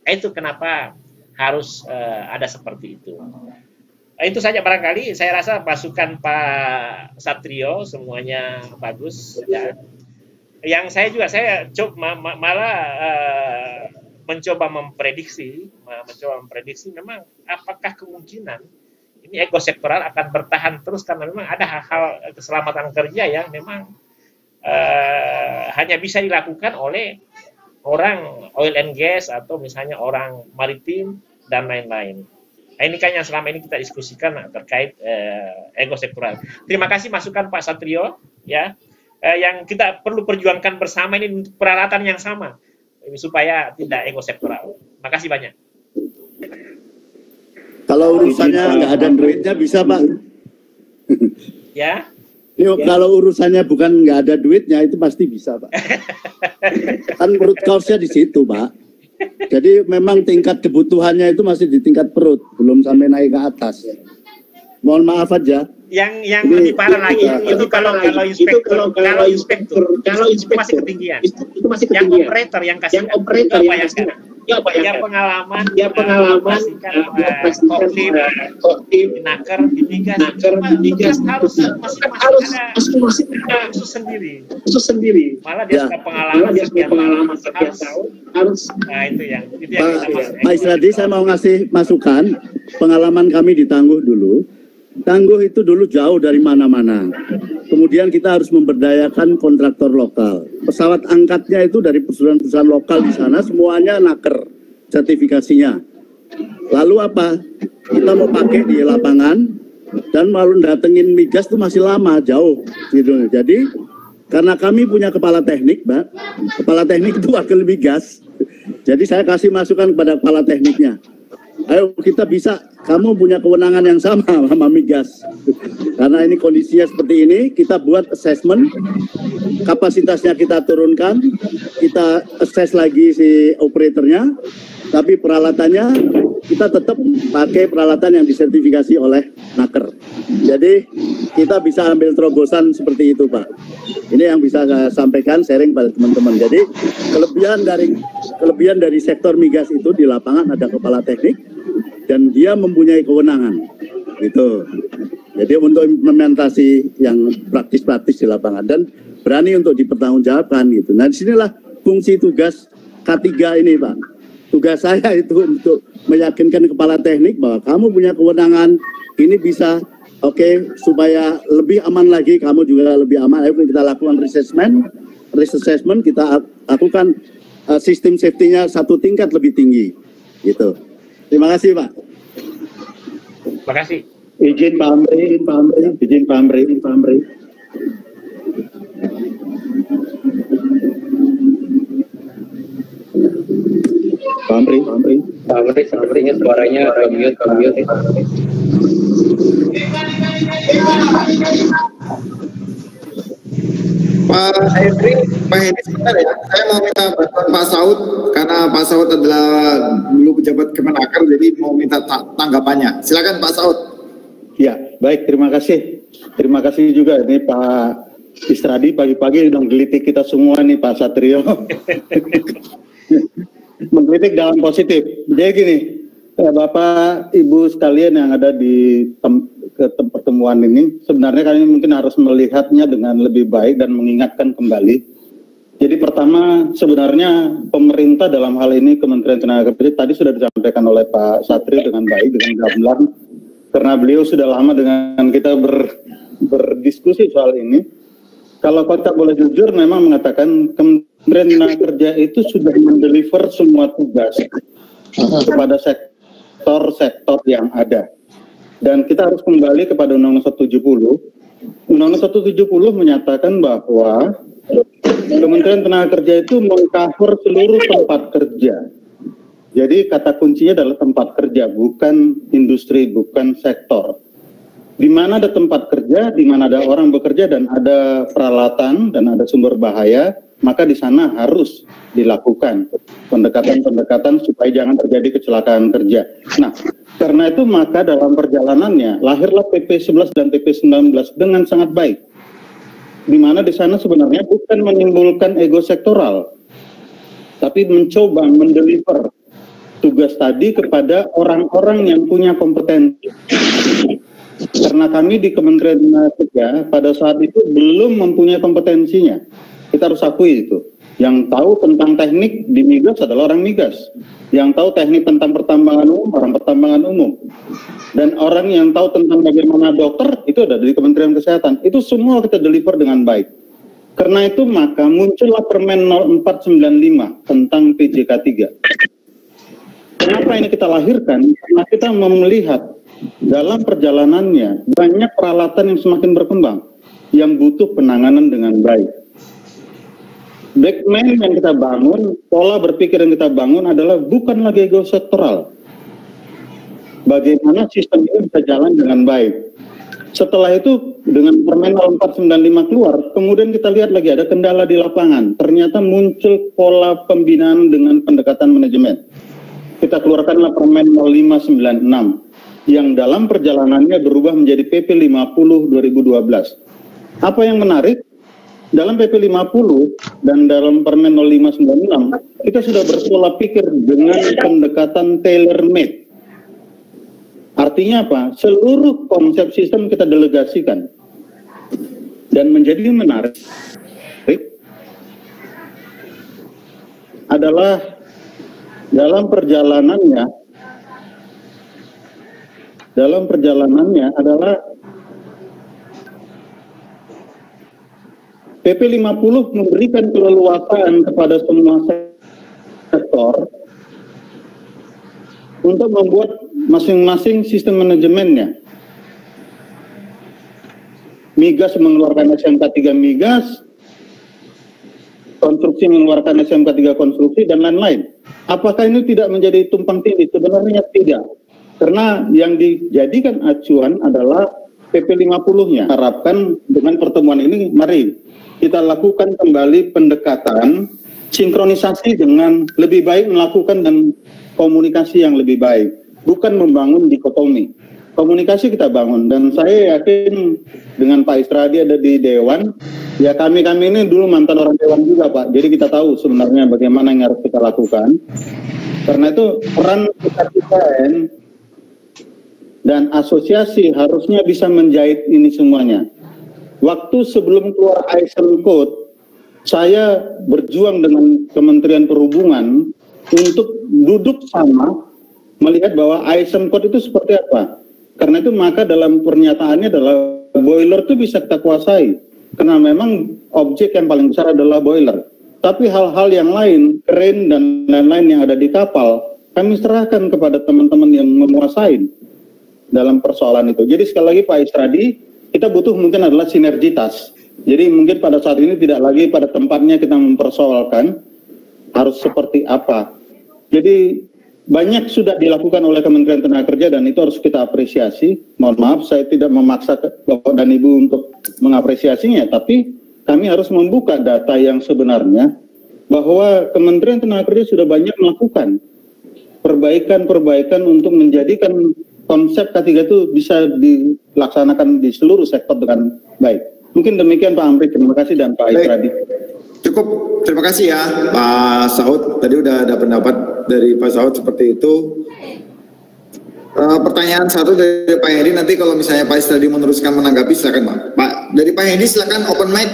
itu kenapa harus ada seperti itu. Itu saja barangkali. Saya rasa masukan Pak Satrio semuanya bagus. Ya. Yang saya malah mencoba memprediksi memang apakah kemungkinan ini ego sektoral akan bertahan terus karena memang ada hal-hal keselamatan kerja yang memang hanya bisa dilakukan oleh orang oil and gas atau misalnya orang maritim dan lain-lain. Nah, ini kan yang selama ini kita diskusikan terkait ego sektoral. Terima kasih masukan Pak Satrio, ya. Yang kita perlu perjuangkan bersama ini untuk peralatan yang sama supaya tidak ego sektoral. Makasih banyak. Kalau urusannya nggak ada duitnya bisa Pak. Ya. Kalau urusannya bukan nggak ada duitnya itu pasti bisa Pak. Kan perut kaosnya di situ Pak. Jadi memang tingkat kebutuhannya itu masih di tingkat perut, belum sampai naik ke atas. Mohon maaf aja. Yang lebih parah lagi itu kalau inspektur masih ketinggian. Itu masih ketinggian. Yang operator yang kasih dia pengalaman di Naker di migas harus masih ada khusus sendiri. Malah dia sudah pengalaman sekian tahun harus. Nah itu yang Pak Isradi, saya mau ngasih masukan. Pengalaman kami di Tangguh dulu. Tangguh itu dulu jauh dari mana-mana. Kemudian kita harus memberdayakan kontraktor lokal. Pesawat angkatnya itu dari perusahaan-perusahaan lokal di sana, semuanya Naker sertifikasinya. Lalu apa? Kita mau pakai di lapangan dan malu datengin migas itu masih lama, jauh. Gitu. Jadi karena kami punya kepala teknik, Mbak. Kepala teknik itu wakil migas. Jadi saya kasih masukan kepada kepala tekniknya. ayo kita bisa, kamu punya kewenangan yang sama sama migas. Karena ini kondisinya seperti ini, kita buat assessment, kapasitasnya kita turunkan, kita assess lagi si operatornya, tapi peralatannya kita tetap pakai peralatan yang disertifikasi oleh Naker. Jadi kita bisa ambil terobosan seperti itu, Pak. Ini yang bisa saya sampaikan, sharing pada teman-teman. Jadi kelebihan dari sektor migas itu di lapangan ada kepala teknik dan dia mempunyai kewenangan. Gitu. Jadi untuk implementasi yang praktis-praktis di lapangan dan berani untuk dipertanggungjawabkan gitu. Nah, disinilah fungsi tugas K3 ini, Pak. Tugas saya itu untuk meyakinkan kepala teknik bahwa kamu punya kewenangan, ini bisa oke, supaya lebih aman lagi, kamu juga lebih aman. Ayo kita lakukan risk assessment, kita lakukan sistem safety-nya satu tingkat lebih tinggi. Gitu. Terima kasih, Pak. Terima kasih. Izin Pak Amri. Sepertinya suaranya mute. Pak Henry sebentar ya. Saya mau minta bantuan Pak Saud karena Pak Saud adalah dulu pejabat Kemenaker, jadi mau minta tanggapannya. Silakan Pak Saud. Ya, baik, terima kasih. Terima kasih juga ini Pak Isradi pagi-pagi udah menggelitik kita semua nih Pak Satrio. Menggelitik dalam positif. Jadi gini, Bapak Ibu sekalian yang ada di pertemuan ini, sebenarnya kami mungkin harus melihatnya dengan lebih baik dan mengingatkan kembali. Jadi pertama, sebenarnya pemerintah dalam hal ini Kementerian Tenaga tadi sudah disampaikan oleh Pak Satrio dengan baik, dengan gamblang, karena beliau sudah lama dengan kita berdiskusi soal ini. Kalau kita boleh jujur, memang mengatakan Kementerian Tenaga Kerja itu sudah mendeliver semua tugas kepada sektor-sektor yang ada. Dan kita harus kembali kepada Undang-Undang 170. Undang-Undang 170 menyatakan bahwa Kementerian Tenaga Kerja itu meng-cover seluruh tempat kerja. Jadi kata kuncinya adalah tempat kerja, bukan industri, bukan sektor. Di mana ada tempat kerja, di mana ada orang bekerja dan ada peralatan dan ada sumber bahaya, maka di sana harus dilakukan pendekatan-pendekatan supaya jangan terjadi kecelakaan kerja. Nah, karena itu maka dalam perjalanannya lahirlah PP 11 dan PP 19 dengan sangat baik. Di mana di sana sebenarnya bukan menimbulkan ego sektoral, tapi mencoba mendeliver tugas tadi kepada orang-orang yang punya kompetensi. Karena kami di Kementerian Tenaga Kerja pada saat itu belum mempunyai kompetensinya. Kita harus akui itu. Yang tahu tentang teknik di migas adalah orang migas. Yang tahu teknik tentang pertambangan umum, orang pertambangan umum. Dan orang yang tahu tentang bagaimana dokter, itu ada di Kementerian Kesehatan. Itu semua kita deliver dengan baik. Karena itu maka muncullah Permen 0495 tentang PJK 3. Kenapa ini kita lahirkan? Karena kita melihat dalam perjalanannya banyak peralatan yang semakin berkembang yang butuh penanganan dengan baik. Backman yang kita bangun, pola berpikir yang kita bangun adalah bukan lagi ego sektoral. Bagaimana sistem ini bisa jalan dengan baik. Setelah itu dengan Permen 0495 keluar, kemudian kita lihat lagi ada kendala di lapangan. Ternyata muncul pola pembinaan dengan pendekatan manajemen. Kita keluarkanlah Permen 0596 yang dalam perjalanannya berubah menjadi PP 50 2012. Apa yang menarik? Dalam PP 50 dan dalam Permen 0596 kita sudah berpola pikir dengan pendekatan tailor-made. Artinya apa? Seluruh konsep sistem kita delegasikan. Dan menjadi menarik adalah dalam perjalanannya adalah PP 50 memberikan keleluasaan kepada semua sektor untuk membuat masing-masing sistem manajemennya. Migas mengeluarkan SMK 3 migas, konstruksi mengeluarkan SMK 3 konstruksi, dan lain-lain. Apakah ini tidak menjadi tumpang tindih? Sebenarnya tidak. Karena yang dijadikan acuan adalah PP 50-nya. Harapkan dengan pertemuan ini, mari kita lakukan kembali pendekatan, sinkronisasi dengan lebih baik melakukan dan komunikasi yang lebih baik. Bukan membangun dikotomi. Komunikasi kita bangun, dan saya yakin dengan Pak Isradi ada di Dewan, ya kami ini dulu mantan orang Dewan juga Pak, jadi kita tahu sebenarnya bagaimana yang harus kita lakukan. Karena itu peran UKM dan asosiasi harusnya bisa menjahit ini semuanya. Waktu sebelum keluar ISM Code, saya berjuang dengan Kementerian Perhubungan untuk duduk sama melihat bahwa ISM Code itu seperti apa. Karena itu maka dalam pernyataannya adalah boiler itu bisa kita kuasai. Karena memang objek yang paling besar adalah boiler. Tapi hal-hal yang lain, kren dan lain-lain yang ada di kapal, kami serahkan kepada teman-teman yang menguasai dalam persoalan itu. Jadi sekali lagi Pak Isradi, kita butuh mungkin adalah sinergitas. Jadi mungkin pada saat ini tidak lagi pada tempatnya kita mempersoalkan harus seperti apa. Jadi banyak sudah dilakukan oleh Kementerian Tenaga Kerja dan itu harus kita apresiasi. Mohon maaf saya tidak memaksa Bapak dan Ibu untuk mengapresiasinya, tapi kami harus membuka data yang sebenarnya bahwa Kementerian Tenaga Kerja sudah banyak melakukan perbaikan untuk menjadikan konsep K3 itu bisa dilaksanakan di seluruh sektor dengan baik. Mungkin demikian Pak Amri, terima kasih, dan Pak Isradi. Cukup, terima kasih ya Pak Saud. Tadi udah ada pendapat dari Pak Saud seperti itu. Pertanyaan satu dari Pak Hedi, nanti kalau misalnya Pak Isradi meneruskan menanggapi silakan Pak. Dari Pak Hedi silakan open mic.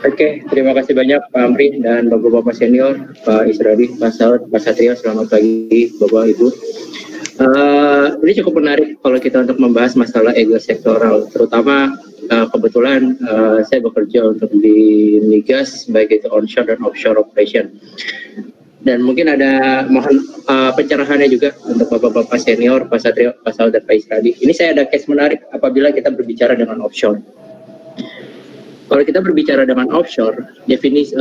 Oke, terima kasih banyak Pak Amri dan Bapak-Bapak senior, Pak Isradi, Pak Saud, Pak Satrio. Selamat pagi Bapak Ibu. Ini cukup menarik kalau kita untuk membahas masalah ego sektoral, terutama kebetulan saya bekerja untuk di migas, baik itu onshore dan offshore operation. Dan mungkin ada mohon pencerahannya juga untuk Bapak-Bapak senior, Pak Satrio, Pak Saud, dan Pak Isradi. Ini saya ada case menarik apabila kita berbicara dengan offshore. Kalau kita berbicara dengan offshore, definisi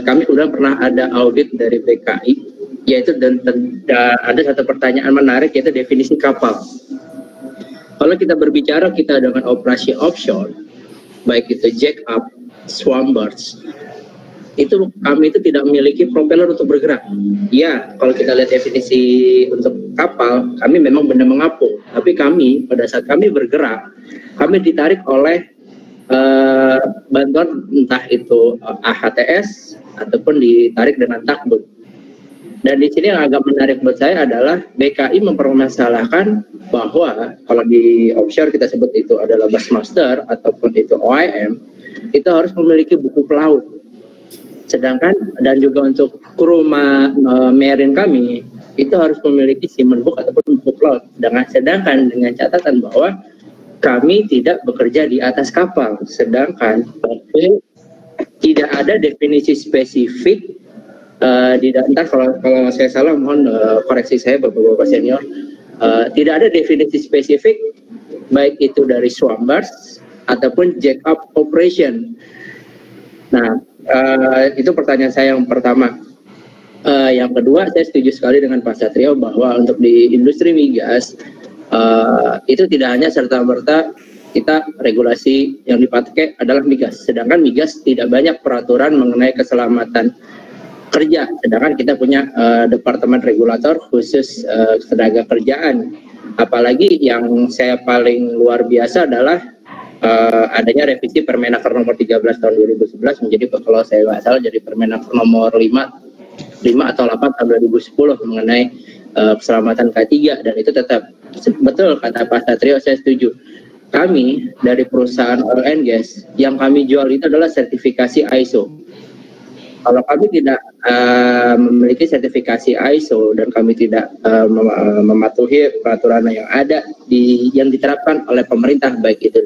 kami sudah pernah ada audit dari BKI, yaitu dan ada satu pertanyaan menarik, yaitu definisi kapal. Kalau kita berbicara kita dengan operasi offshore, baik itu jack up, swampboards, itu kami itu tidak memiliki propeller untuk bergerak. Ya, kalau kita lihat definisi untuk kapal, kami memang benar mengapung. Tapi kami pada saat kami bergerak, kami ditarik oleh bantuan entah itu AHTS ataupun ditarik dengan takbut. Dan di sini yang agak menarik buat saya adalah BKI mempermasalahkan bahwa kalau di offshore kita sebut itu adalah busmaster ataupun itu OIM, itu harus memiliki buku pelaut. Sedangkan dan juga untuk kru marine kami itu harus memiliki seaman book ataupun buku pelaut. Sedangkan dengan catatan bahwa kami tidak bekerja di atas kapal, sedangkan tidak ada definisi spesifik. Ntar kalau saya salah mohon koreksi saya Bapak-Bapak senior. Tidak ada definisi spesifik baik itu dari swampboards ataupun jack up operation. Nah, itu pertanyaan saya yang pertama. Yang kedua, saya setuju sekali dengan Pak Satrio bahwa untuk di industri migas itu tidak hanya serta-merta kita regulasi yang dipakai adalah migas, sedangkan migas tidak banyak peraturan mengenai keselamatan kerja, sedangkan kita punya departemen regulator khusus tenaga kerjaan. Apalagi yang saya paling luar biasa adalah adanya revisi Permenaker nomor 13 tahun 2011 menjadi, kalau saya nggak salah, jadi Permenaker nomor 5 atau 8 tahun 2010 mengenai keselamatan K3, dan itu tetap betul kata Pak Satrio, saya setuju. Kami dari perusahaan oil and gas yang kami jual itu adalah sertifikasi ISO. Kalau kami tidak memiliki sertifikasi ISO dan kami tidak mematuhi peraturan yang ada yang diterapkan oleh pemerintah, baik itu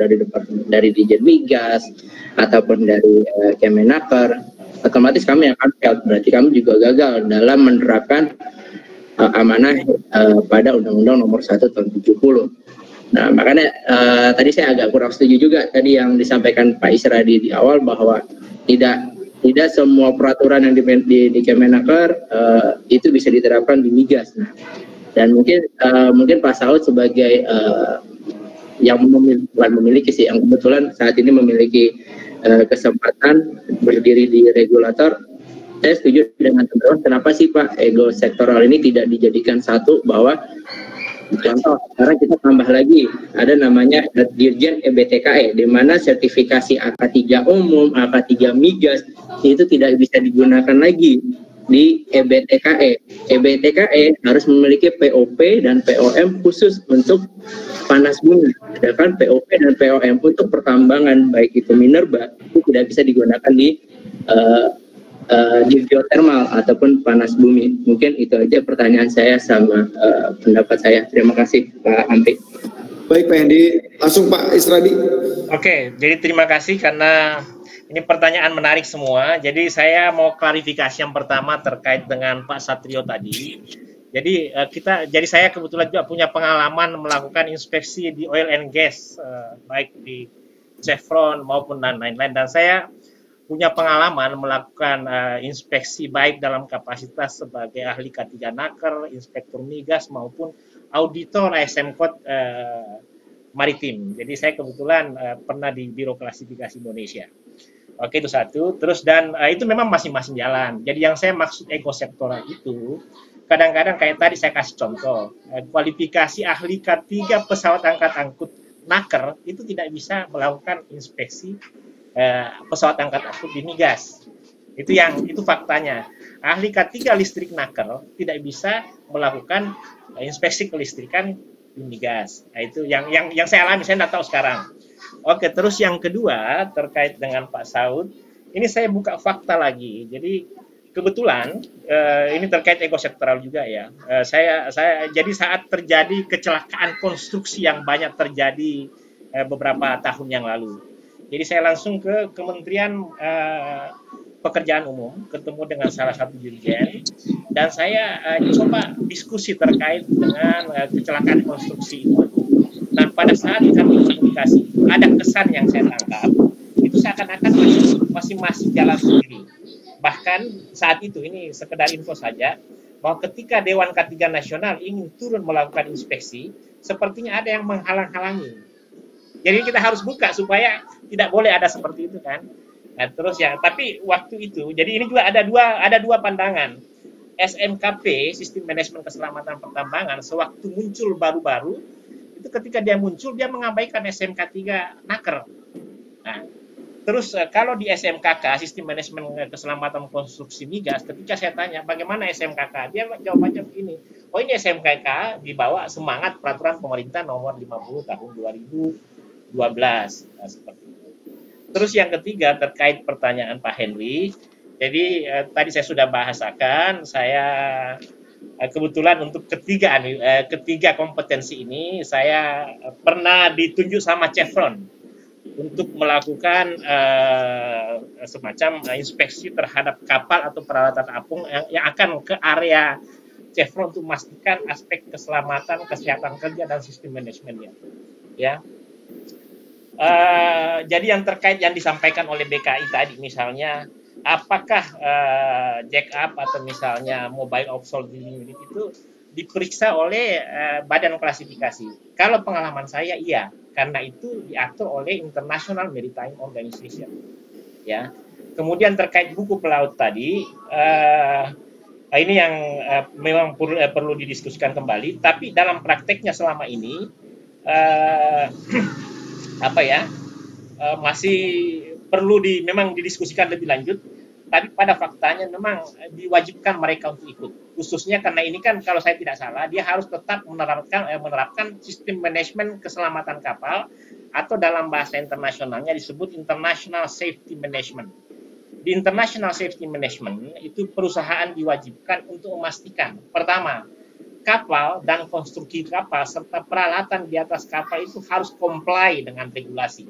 dari Dirjen Migas ataupun dari Kemenaker, otomatis kami akan fail. Berarti kami juga gagal dalam menerapkan amanah pada Undang-Undang Nomor 1 Tahun 70. Nah, makanya tadi saya agak kurang setuju juga tadi yang disampaikan Pak Isradi di awal bahwa tidak semua peraturan yang di Kemenaker itu bisa diterapkan di migas. Nah, Dan mungkin Pak Saud sebagai yang bukan memiliki sih, yang kebetulan saat ini memiliki kesempatan berdiri di regulator, saya setuju dengan teman-teman. Kenapa sih Pak ego sektoral ini tidak dijadikan satu, bahwa contoh sekarang kita tambah lagi ada namanya Dirjen EBTKE, di mana sertifikasi AK3 umum, AK3 migas itu tidak bisa digunakan lagi di EBTKE. EBTKE harus memiliki POP dan POM khusus untuk panas bumi. Sedangkan POP dan POM untuk pertambangan baik itu minerba itu tidak bisa digunakan di geothermal ataupun panas bumi. Mungkin itu aja pertanyaan saya sama pendapat saya. Terima kasih Pak Amri. Baik Pak Hendy, langsung Pak Isradi. Oke, jadi terima kasih karena ini pertanyaan menarik semua. Jadi saya mau klarifikasi yang pertama terkait dengan Pak Satrio tadi. Jadi saya kebetulan juga punya pengalaman melakukan inspeksi di oil and gas, baik di Chevron maupun dan lain-lain. Dan saya punya pengalaman melakukan inspeksi baik dalam kapasitas sebagai ahli K3 Naker, inspektur migas maupun auditor ASM-Code maritim. Jadi saya kebetulan pernah di Biro Klasifikasi Indonesia. Oke, itu satu. Terus itu memang masing-masing jalan. Jadi yang saya maksud ego sektoral itu kadang-kadang kayak tadi saya kasih contoh, kualifikasi ahli K3 pesawat angkut Naker itu tidak bisa melakukan inspeksi pesawat angkat angkut di migas. Itu faktanya. Ahli K3 listrik Naker tidak bisa melakukan inspeksi kelistrikan di migas. Nah, itu yang saya alami, saya tidak tahu sekarang. Oke, terus yang kedua terkait dengan Pak Saud, ini saya buka fakta lagi. Jadi kebetulan ini terkait ego sektoral juga ya. Jadi saat terjadi kecelakaan konstruksi yang banyak terjadi beberapa tahun yang lalu. Jadi saya langsung ke Kementerian Pekerjaan Umum, ketemu dengan salah satu dirjen, dan saya coba diskusi terkait dengan kecelakaan konstruksi itu. Nah, pada saat kami komunikasi, ada kesan yang saya tangkap, itu seakan-akan masing-masing jalan sendiri. Bahkan saat itu, ini sekedar info saja, bahwa ketika Dewan K3 Nasional ingin turun melakukan inspeksi, sepertinya ada yang menghalang-halangi. Jadi kita harus buka supaya tidak boleh ada seperti itu kan. Nah, terus tapi waktu itu, jadi ini juga ada dua pandangan. SMKP, Sistem Manajemen Keselamatan Pertambangan, sewaktu muncul baru-baru, itu ketika dia muncul, dia mengabaikan SMK 3 Naker. Nah, terus kalau di SMKK, Sistem Manajemen Keselamatan Konstruksi Migas, ketika saya tanya bagaimana SMKK, dia jawabannya begini, oh ini SMKK dibawa semangat peraturan pemerintah nomor 50 tahun 2012. Nah, seperti itu. Terus yang ketiga terkait pertanyaan Pak Henry, jadi tadi saya sudah bahasakan, saya kebetulan untuk ketiga kompetensi ini saya pernah ditunjuk sama Chevron untuk melakukan semacam inspeksi terhadap kapal atau peralatan apung yang akan ke area Chevron untuk memastikan aspek keselamatan, kesehatan kerja dan sistem manajemennya. Ya. Jadi yang terkait yang disampaikan oleh BKI tadi, misalnya apakah jack up atau misalnya mobile offshore drilling unit itu diperiksa oleh badan klasifikasi? Kalau pengalaman saya iya, karena itu diatur oleh International Maritime Organization. Ya. Kemudian terkait buku pelaut tadi, ini yang memang perlu didiskusikan kembali. Tapi dalam prakteknya selama ini masih perlu memang didiskusikan lebih lanjut, tapi pada faktanya memang diwajibkan mereka untuk ikut, khususnya karena ini kan kalau saya tidak salah dia harus tetap menerapkan sistem manajemen keselamatan kapal atau dalam bahasa internasionalnya disebut International Safety Management. Di International Safety Management itu perusahaan diwajibkan untuk memastikan, pertama, kapal dan konstruksi kapal serta peralatan di atas kapal itu harus comply dengan regulasi.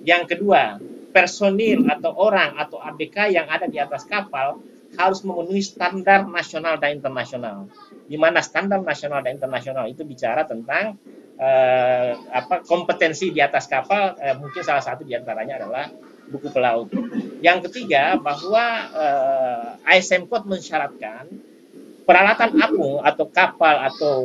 Yang kedua, personil atau orang atau ABK yang ada di atas kapal harus memenuhi standar nasional dan internasional. Di mana standar nasional dan internasional itu bicara tentang kompetensi di atas kapal, mungkin salah satu diantaranya adalah buku pelaut. Yang ketiga, bahwa ASM Code mensyaratkan peralatan apung atau kapal atau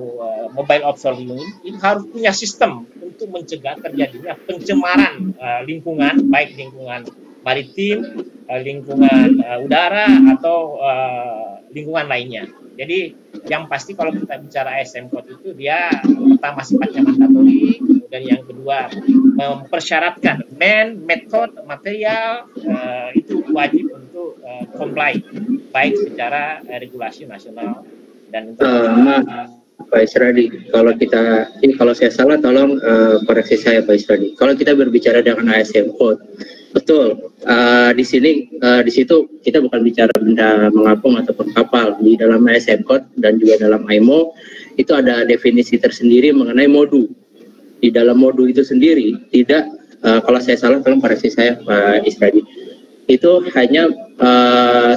mobile offshore ini itu harus punya sistem untuk mencegah terjadinya pencemaran lingkungan, baik lingkungan maritim, lingkungan udara atau lingkungan lainnya. Jadi yang pasti kalau kita bicara ASM Code itu dia pertama sifatnya mandatori, kemudian yang kedua mempersyaratkan method, material itu wajib untuk comply baik secara regulasi nasional dan internasional. Pak Isradi, kalau saya salah tolong koreksi saya Pak Isradi. Kalau kita berbicara dengan ASM Code, betul. Di situ kita bukan bicara benda mengapung ataupun kapal. Di dalam ASM Code dan juga dalam IMO itu ada definisi tersendiri mengenai modu. Di dalam modu itu sendiri tidak, kalau saya salah tolong koreksi saya Pak Isradi. Itu hanya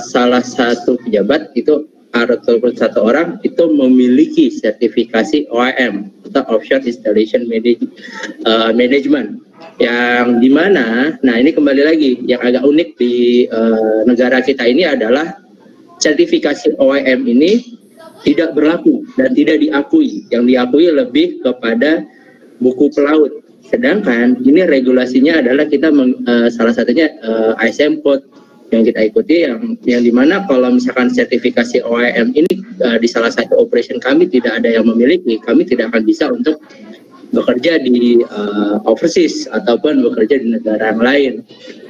salah satu pejabat itu ataupun satu orang itu memiliki sertifikasi OIM atau Offshore Installation Management, yang dimana, nah ini kembali lagi yang agak unik di negara kita ini adalah sertifikasi OIM ini tidak berlaku dan tidak diakui. Yang diakui lebih kepada buku pelaut, sedangkan ini regulasinya adalah kita salah satunya ASM Code yang kita ikuti, yang dimana kalau misalkan sertifikasi OIM ini di salah satu operation kami tidak ada yang memiliki, kami tidak akan bisa untuk bekerja di overseas ataupun bekerja di negara yang lain.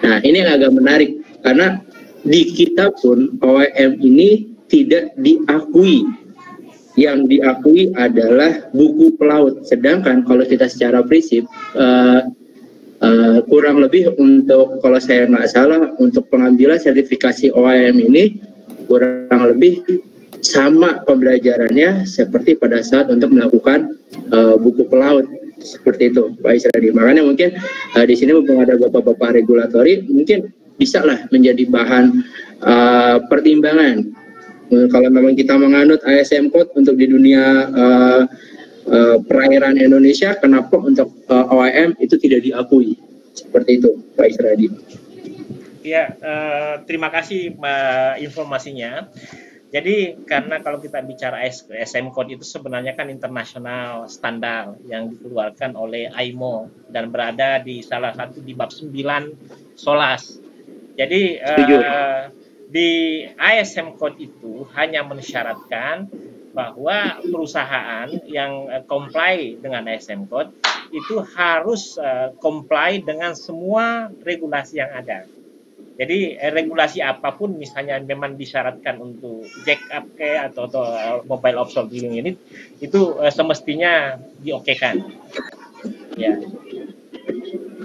Nah ini yang agak menarik karena di kita pun OIM ini tidak diakui. Yang diakui adalah buku pelaut, sedangkan kalau kita secara prinsip kurang lebih untuk, kalau saya nggak salah, untuk pengambilan sertifikasi OIM ini kurang lebih sama pembelajarannya seperti pada saat untuk melakukan buku pelaut, seperti itu Pak Isradi. Makanya mungkin di sini mumpung ada bapak-bapak regulatori, mungkin bisa lah menjadi bahan pertimbangan. Kalau memang kita menganut ASM Code untuk di dunia perairan Indonesia, kenapa untuk OIM itu tidak diakui? Seperti itu, Pak Isradi. Ya, terima kasih informasinya. Jadi karena kalau kita bicara ASM Code itu sebenarnya kan internasional standar yang dikeluarkan oleh IMO dan berada di salah satu di bab 9 SOLAS. Jadi di ASM Code itu hanya mensyaratkan bahwa perusahaan yang comply dengan ASM Code itu harus comply dengan semua regulasi yang ada. Jadi regulasi apapun misalnya memang disyaratkan untuk jack up atau mobile offshore drilling unit itu semestinya diokekan. Ya.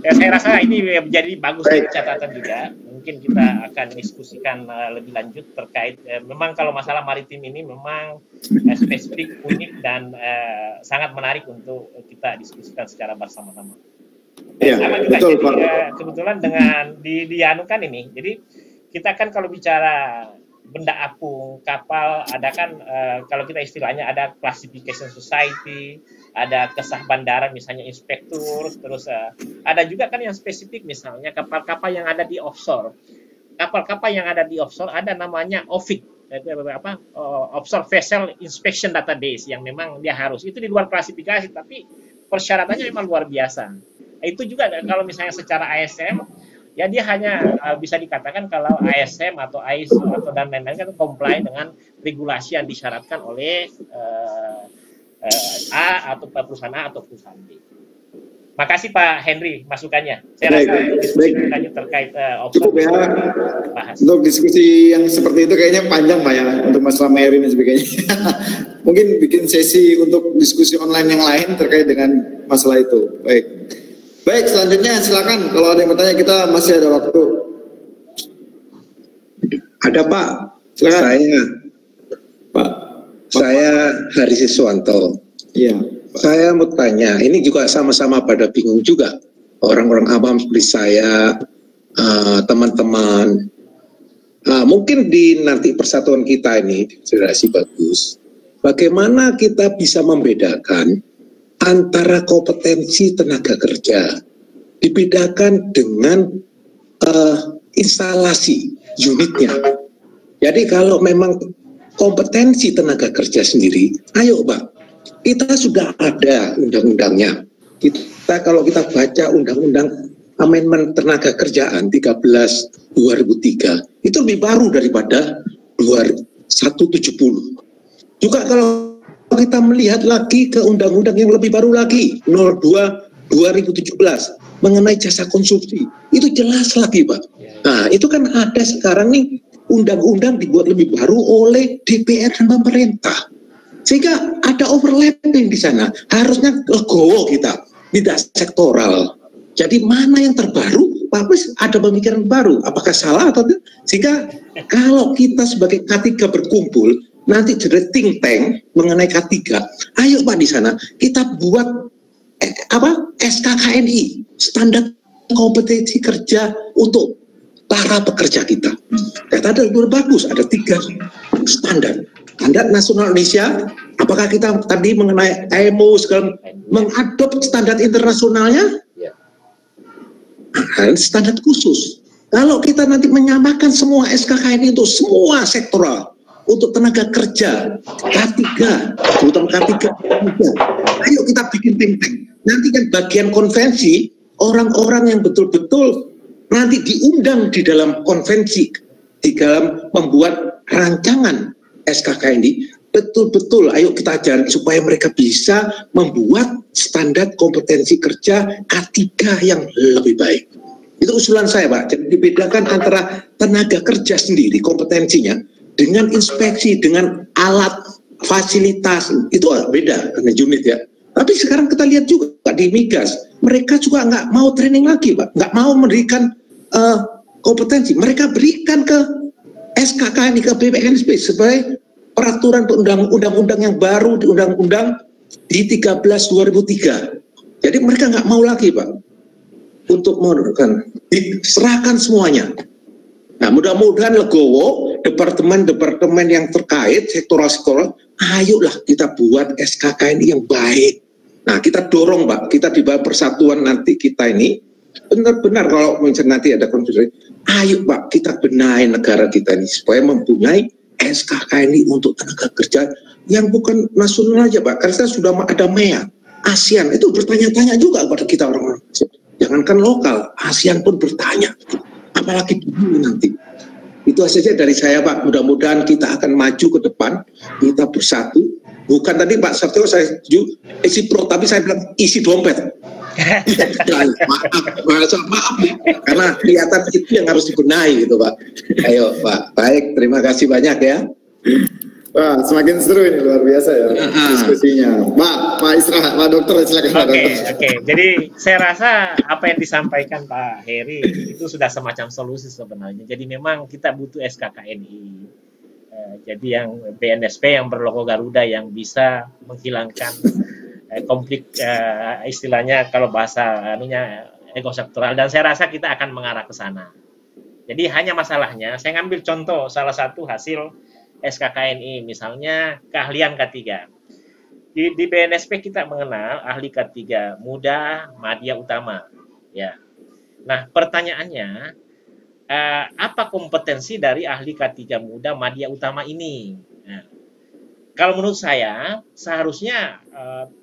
Saya rasa ini menjadi bagus catatan juga. Mungkin kita akan diskusikan lebih lanjut terkait memang kalau masalah maritim ini memang spesifik, unik dan sangat menarik untuk kita diskusikan secara bersama-sama. Ya, sama juga betul, jadi, Pak. kebetulan dengan dianukan ini. Jadi kita kan kalau bicara benda apung, kapal, ada kan kalau kita istilahnya ada classification society, ada kesah bandara misalnya inspektur, terus ada juga kan yang spesifik misalnya kapal-kapal yang ada di offshore. Kapal-kapal yang ada di offshore ada namanya OVID, Offshore Vessel Inspection Database, yang memang dia harus itu di luar klasifikasi tapi persyaratannya memang luar biasa. Itu juga kalau misalnya secara ASM ya dia hanya bisa dikatakan kalau ASM atau ISO atau dan lain-lain kan comply dengan regulasi yang disyaratkan oleh A atau perusahaan A atau perusahaan B. Makasih Pak Henry masukannya. Saya rasa diskusi lanjut terkait cukup ya. Bahas. Untuk diskusi yang seperti itu kayaknya panjang Pak ya untuk masalah Mary dan sebagainya. Mungkin bikin sesi untuk diskusi online yang lain terkait dengan masalah itu. Baik, selanjutnya silakan kalau ada yang bertanya, kita masih ada waktu. Ada Pak. Silakan. Saya Hari Siswanto. Iya. Saya mau tanya, ini juga sama-sama pada bingung juga. Orang-orang awam seperti saya, teman-teman. Mungkin di nanti persatuan kita ini, federasi bagus. Bagaimana kita bisa membedakan antara kompetensi tenaga kerja dibedakan dengan instalasi unitnya. Jadi kalau memang kompetensi tenaga kerja sendiri, ayo Pak, kita sudah ada undang-undangnya. Kalau kita baca undang-undang Amendment Tenaga Kerjaan 13/2003 itu lebih baru daripada 2170. Juga kalau kita melihat lagi ke undang-undang yang lebih baru lagi 02/2017 mengenai jasa konstruksi, itu jelas lagi Pak. Nah itu kan ada sekarang nih undang-undang dibuat lebih baru oleh DPR dan pemerintah, sehingga ada overlapping di sana. Harusnya legowo kita, tidak sektoral. Jadi mana yang terbaru, Pak Pres ada pemikiran baru, apakah salah atau tidak? Sehingga kalau kita sebagai K3 berkumpul, nanti jadi think tank mengenai K3, ayo Pak di sana kita buat SKKNI, standar kompetensi kerja untuk para pekerja kita. Kata ada bagus, ada 3 standar. Standar nasional Indonesia, apakah kita tadi mengenai IMO segala mengadop standar internasionalnya? Standar khusus. Kalau kita nanti menyamakan semua SKKN itu semua sektoral untuk tenaga kerja K3, terutama K3, ayo kita bikin think tank. Nanti kan bagian konvensi orang-orang yang betul-betul nanti diundang di dalam konvensi, di dalam membuat rancangan SKKN ini betul-betul ayo kita ajarin supaya mereka bisa membuat standar kompetensi kerja K3 yang lebih baik. Itu usulan saya Pak, jadi dibedakan antara tenaga kerja sendiri kompetensinya dengan inspeksi, dengan alat, fasilitas, itu beda karena unit ya. Tapi sekarang kita lihat juga di Migas, mereka juga nggak mau training lagi Pak, nggak mau memberikan kompetensi, mereka berikan ke SKKN, ke BPNSP sebagai peraturan undang-undang yang baru di undang-undang di 13/2003. Jadi mereka nggak mau lagi Pak untuk menurunkan, diserahkan semuanya. Nah mudah-mudahan legowo departemen-departemen yang terkait sektoral-sektoral, ayolah kita buat SKKN yang baik. Nah kita dorong Pak, kita di bawah persatuan nanti kita ini benar-benar kalau misalnya nanti ada konflik, ayo Pak kita benahi negara kita ini supaya mempunyai SKKN ini untuk tenaga kerja yang bukan nasional aja Pak, karena sudah ada MEA, ASEAN itu bertanya-tanya juga kepada kita orang-orang. Jangankan lokal, ASEAN pun bertanya, apalagi dulu nanti. Itu saja dari saya Pak, mudah-mudahan kita akan maju ke depan, kita bersatu. Bukan tadi Pak Satrio saya setuju, isi perut, tapi saya bilang isi dompet. Maaf, karena kelihatan itu yang harus dibenahi gitu Pak. Ayo Pak, baik, terima kasih banyak ya. Wah, semakin seru ini, luar biasa ya diskusinya. Pak Isra, Pak Dokter, silakan. Oke. Jadi saya rasa apa yang disampaikan Pak Heri itu sudah semacam solusi sebenarnya. Jadi memang kita butuh SKKNI. Jadi yang BNSP yang berlogo Garuda yang bisa menghilangkan konflik istilahnya kalau bahasa ekosektoral, dan saya rasa kita akan mengarah ke sana. Jadi hanya masalahnya, saya ngambil contoh salah satu hasil SKKNI, misalnya keahlian K3. Di BNSP kita mengenal ahli K3 muda, madya, utama. Ya. Nah, pertanyaannya, apa kompetensi dari ahli K3 muda, madya, utama ini? Nah, kalau menurut saya, seharusnya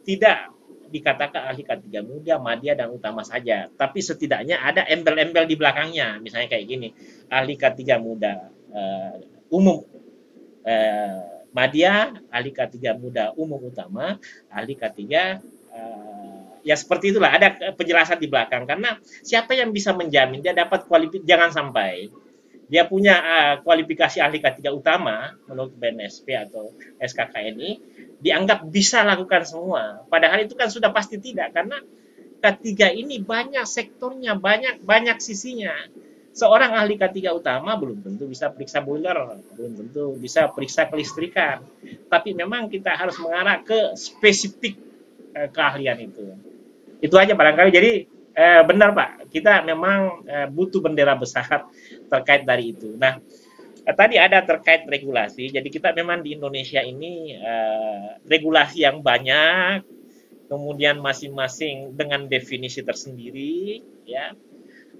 tidak dikatakan ahli K3 muda, madya, dan utama saja. Tapi setidaknya ada embel-embel di belakangnya. Misalnya kayak gini, ahli K3 muda umum, madya, ahli K3 muda umum utama, ahli K3 ya seperti itulah, ada penjelasan di belakang. Karena siapa yang bisa menjamin dia dapat kualifikasi, jangan sampai dia punya kualifikasi ahli K3 utama menurut BNSP atau SKKNI dianggap bisa lakukan semua, padahal itu kan sudah pasti tidak, karena K3 ini banyak sektornya, banyak sisinya. Seorang ahli K3 utama belum tentu bisa periksa boiler, belum tentu bisa periksa kelistrikan. Tapi memang kita harus mengarah ke spesifik keahlian itu. Itu aja barangkali. Jadi benar Pak, kita memang butuh bendera besar terkait dari itu. Nah, tadi ada terkait regulasi. Jadi kita memang di Indonesia ini regulasi yang banyak, kemudian masing-masing dengan definisi tersendiri, ya.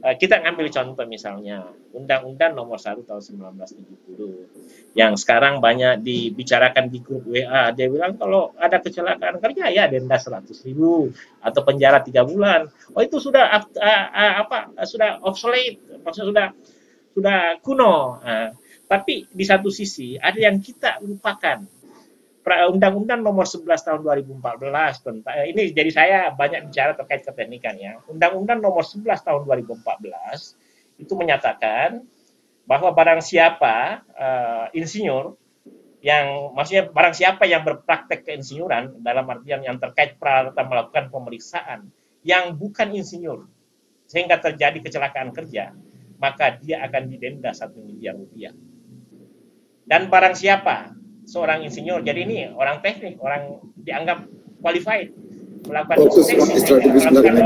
Kita ngambil contoh misalnya Undang-Undang Nomor 1 Tahun 1970 yang sekarang banyak dibicarakan di grup WA. Dia bilang kalau ada kecelakaan kerja ya denda 100.000 atau penjara 3 bulan. Oh itu sudah sudah obsolete, maksudnya sudah kuno. Tapi di satu sisi ada yang kita lupakan. Undang-Undang Nomor 11 Tahun 2014 tentang ini, jadi saya banyak bicara terkait keteknikan ya. Undang-Undang Nomor 11 Tahun 2014 itu menyatakan bahwa barang siapa insinyur yang maksudnya barang siapa yang berpraktek keinsinyuran dalam artian yang terkait peralatan melakukan pemeriksaan yang bukan insinyur sehingga terjadi kecelakaan kerja, maka dia akan didenda 1 miliar rupiah. Dan barang siapa seorang insinyur, jadi ini orang teknik, orang dianggap qualified melakukan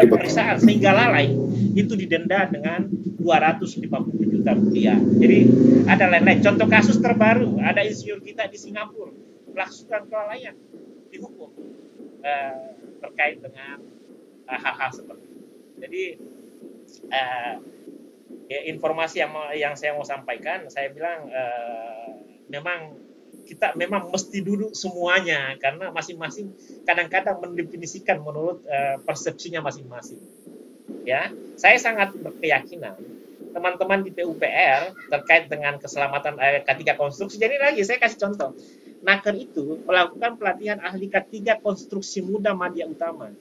pemeriksaan sehingga lalai, itu didenda dengan 250 juta rupiah. Jadi ada lain-lain. Contoh kasus terbaru, ada insinyur kita di Singapura melakukan kelalaian, dihukum terkait dengan hal-hal seperti itu. Jadi informasi yang saya mau sampaikan, saya bilang memang kita memang mesti duduk semuanya karena masing-masing kadang-kadang mendefinisikan menurut persepsinya masing-masing. Ya, saya sangat berkeyakinan teman-teman di PUPR terkait dengan keselamatan K3 konstruksi. Jadi lagi saya kasih contoh, Naker itu melakukan pelatihan ahli K3 konstruksi muda media utama.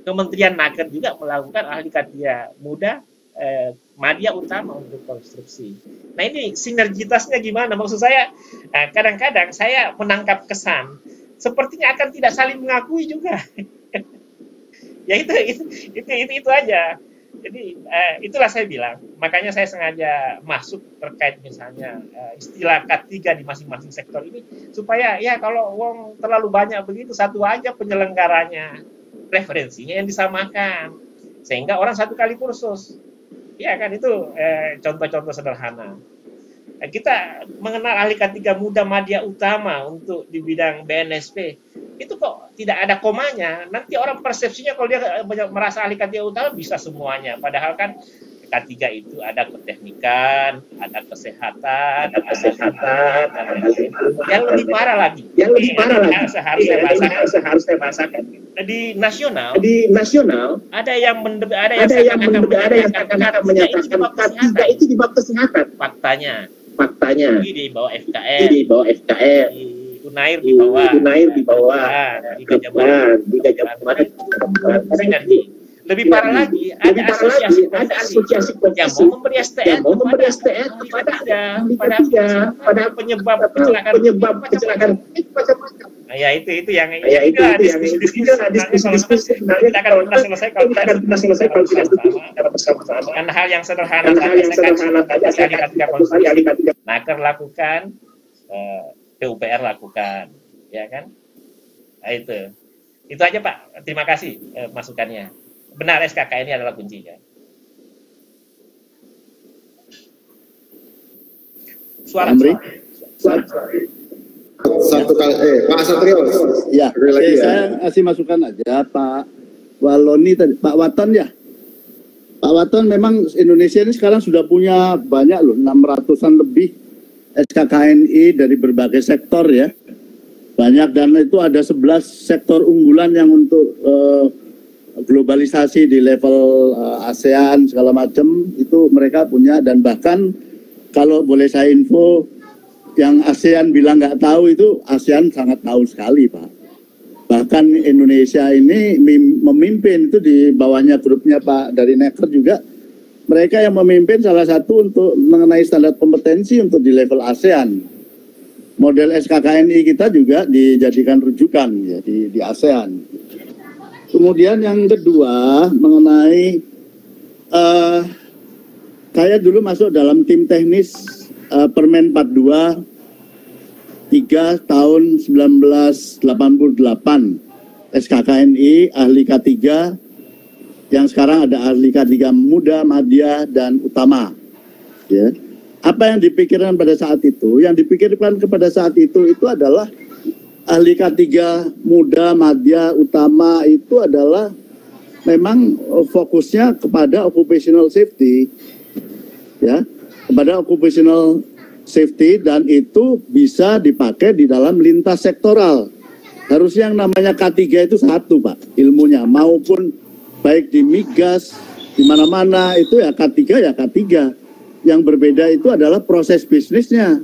Kementerian Naker juga melakukan ahli K3 muda media utama untuk konstruksi. Nah ini sinergitasnya gimana? Maksud saya kadang-kadang saya menangkap kesan sepertinya akan tidak saling mengakui juga. Ya itu aja. Jadi itulah saya bilang. Makanya saya sengaja masuk terkait misalnya istilah K3 di masing-masing sektor ini supaya ya kalau uang terlalu banyak begitu satu aja penyelenggaranya, referensinya yang disamakan sehingga orang satu kali kursus. Ya kan itu contoh-contoh sederhana. Kita mengenal ahli K3 muda media utama untuk di bidang BNSP itu kok tidak ada komanya. Nanti orang persepsinya kalau dia merasa ahli K3 utama bisa semuanya. Padahal kan K3 itu ada keteknikan, ada kesehatan, yang lebih parah lagi. Seharusnya bahasakan. Di nasional ada yang menyatakan K3 itu di bab kesehatan. Faktanya di bawah FKR, di Unair di bawah, di Gajah Mada, sinergi. Lebih parah lagi, ada asosiasi yang mau memberi STN kepada penyebab kecelakaan. Ya itu yang diskusi sebenarnya kita akan pernah selesai kalau tidak bersama-sama. Karena hal yang sederhana saja Naker lakukan, PUPR lakukan, ya kan? Nah, itu aja Pak. Terima kasih masukannya. Benar SKK ini adalah kuncinya. Suara. Satu kali, Pak Satrio. Ya, saya kasih masukan aja Pak Waloni tadi, Pak Waton ya. Pak Waton memang Indonesia ini sekarang sudah punya banyak loh, 600-an lebih SKKNI dari berbagai sektor ya. Banyak dan itu ada 11 sektor unggulan yang untuk globalisasi di level ASEAN segala macam itu mereka punya, dan bahkan kalau boleh saya info yang ASEAN bilang nggak tahu itu ASEAN sangat tahu sekali Pak. Bahkan Indonesia ini memimpin itu di bawahnya grupnya Pak dari Naker juga, mereka yang memimpin salah satu untuk mengenai standar kompetensi untuk di level ASEAN. Model SKKNI kita juga dijadikan rujukan ya di ASEAN. Kemudian yang kedua mengenai saya dulu masuk dalam tim teknis Permen 42 3 tahun 1988 SKKNI ahli K3 yang sekarang ada ahli K3 muda, madya dan utama. Ya. Apa yang dipikirkan pada saat itu? Yang dipikirkan kepada saat itu adalah ahli K3 muda, madya, utama itu adalah memang fokusnya kepada occupational safety, ya, kepada occupational safety, dan itu bisa dipakai di dalam lintas sektoral. Harusnya yang namanya K3 itu satu, Pak, ilmunya, maupun baik di migas, di mana-mana itu ya K3 ya K3. Yang berbeda itu adalah proses bisnisnya.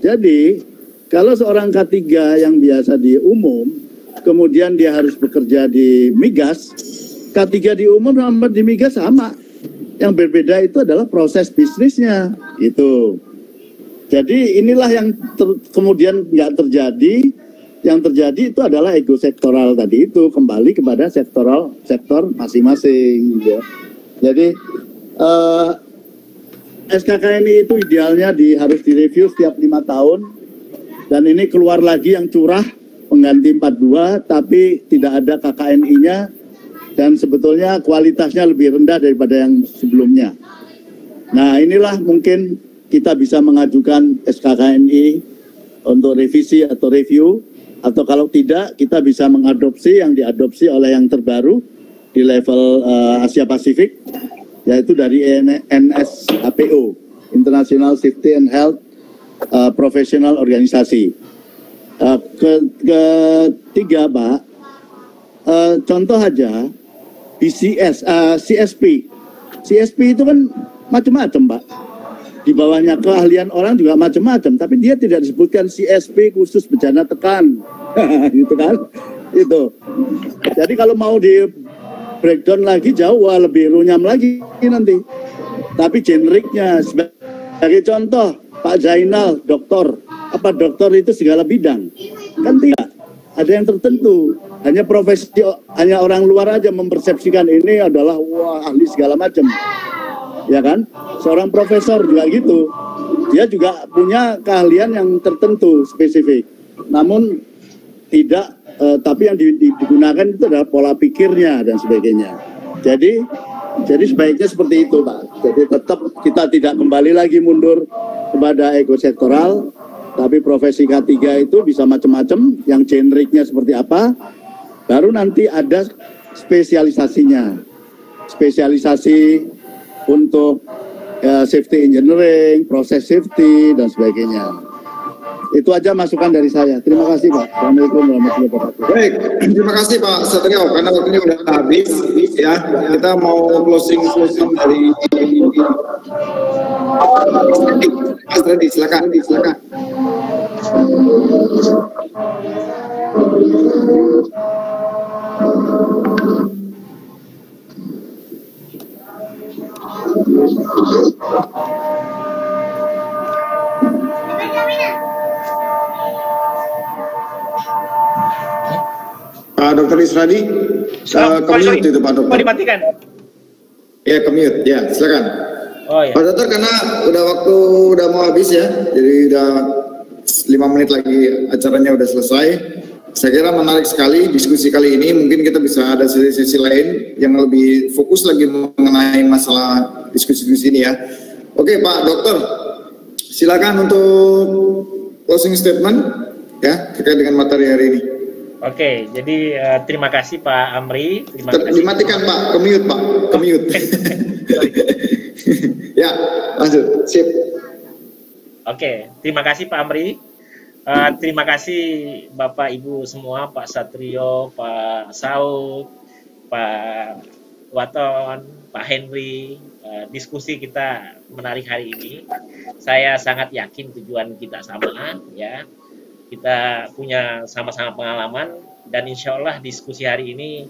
Jadi kalau seorang K3 yang biasa di umum, kemudian dia harus bekerja di migas, K3 di umum sama di migas sama. Yang berbeda itu adalah proses bisnisnya, itu. Jadi inilah yang kemudian nggak terjadi. Yang terjadi itu adalah ego sektoral tadi itu, kembali kepada sektor masing-masing. Ya. Jadi SKKNI itu idealnya harus direview setiap 5 tahun, dan ini keluar lagi yang curah pengganti 42, tapi tidak ada KKNI-nya, dan sebetulnya kualitasnya lebih rendah daripada yang sebelumnya. Nah, inilah mungkin kita bisa mengajukan SKKNI untuk revisi atau review, atau kalau tidak kita bisa mengadopsi yang diadopsi oleh yang terbaru di level Asia Pasifik, yaitu dari NSAPO, International Safety and Health Professional Organisasi. Ketiga, Pak, contoh aja BCS, CSP itu kan macam-macam, Pak. Di bawahnya keahlian orang juga macam-macam, tapi dia tidak disebutkan CSP khusus bencana tekan, gitu kan? Itu. Jadi kalau mau di breakdown lagi jauh, lebih runyam lagi nanti. Tapi generiknya, sebagai contoh, Pak Zainal, doktor. Apa doktor itu segala bidang? Kan tidak. Ada yang tertentu. Hanya profesi, hanya orang luar aja mempersepsikan ini adalah wah ahli segala macam. Ya kan? Seorang profesor juga gitu. Dia juga punya keahlian yang tertentu, spesifik. Namun tidak, tapi yang digunakan itu adalah pola pikirnya dan sebagainya. Jadi sebaiknya seperti itu, Pak. Jadi tetap kita tidak kembali lagi mundur kepada ego sektoral, tapi profesi K3 itu bisa macam-macam, yang generiknya seperti apa, baru nanti ada spesialisasinya. Spesialisasi untuk safety engineering, proses safety, dan sebagainya. Itu aja masukan dari saya. Terima kasih, Pak. Assalamualaikum warahmatullahi wabarakatuh. Baik, terima kasih Pak Satrio, karena waktunya udah habis ya. Kita mau closing dari Mas Redi, silakan. Pak Dr. Isradi, ke-mute itu Pak Dokter. Mau dimatikan? Ya, ke-mute, ya, silakan. Oh ya. Pak Dokter, karena udah mau habis ya, jadi udah 5 menit lagi acaranya udah selesai. Saya kira menarik sekali diskusi kali ini. Mungkin kita bisa ada sesi-sesi lain yang lebih fokus lagi mengenai masalah diskusi-diskusi ini ya. Oke Pak Dokter, silakan untuk closing statement ya terkait dengan materi hari ini. Oke, jadi terima kasih Pak Amri. Terima kasih. Dimatikan Pak, ke-mute Pak, ke-mute. Ya, lanjut, sip. Oke, terima kasih Pak Amri. Terima kasih Bapak Ibu semua, Pak Satrio, Pak Saud, Pak Waton, Pak Henry. Diskusi kita menarik hari ini. Saya sangat yakin tujuan kita sama, ya. Kita punya sama-sama pengalaman, dan insya Allah diskusi hari ini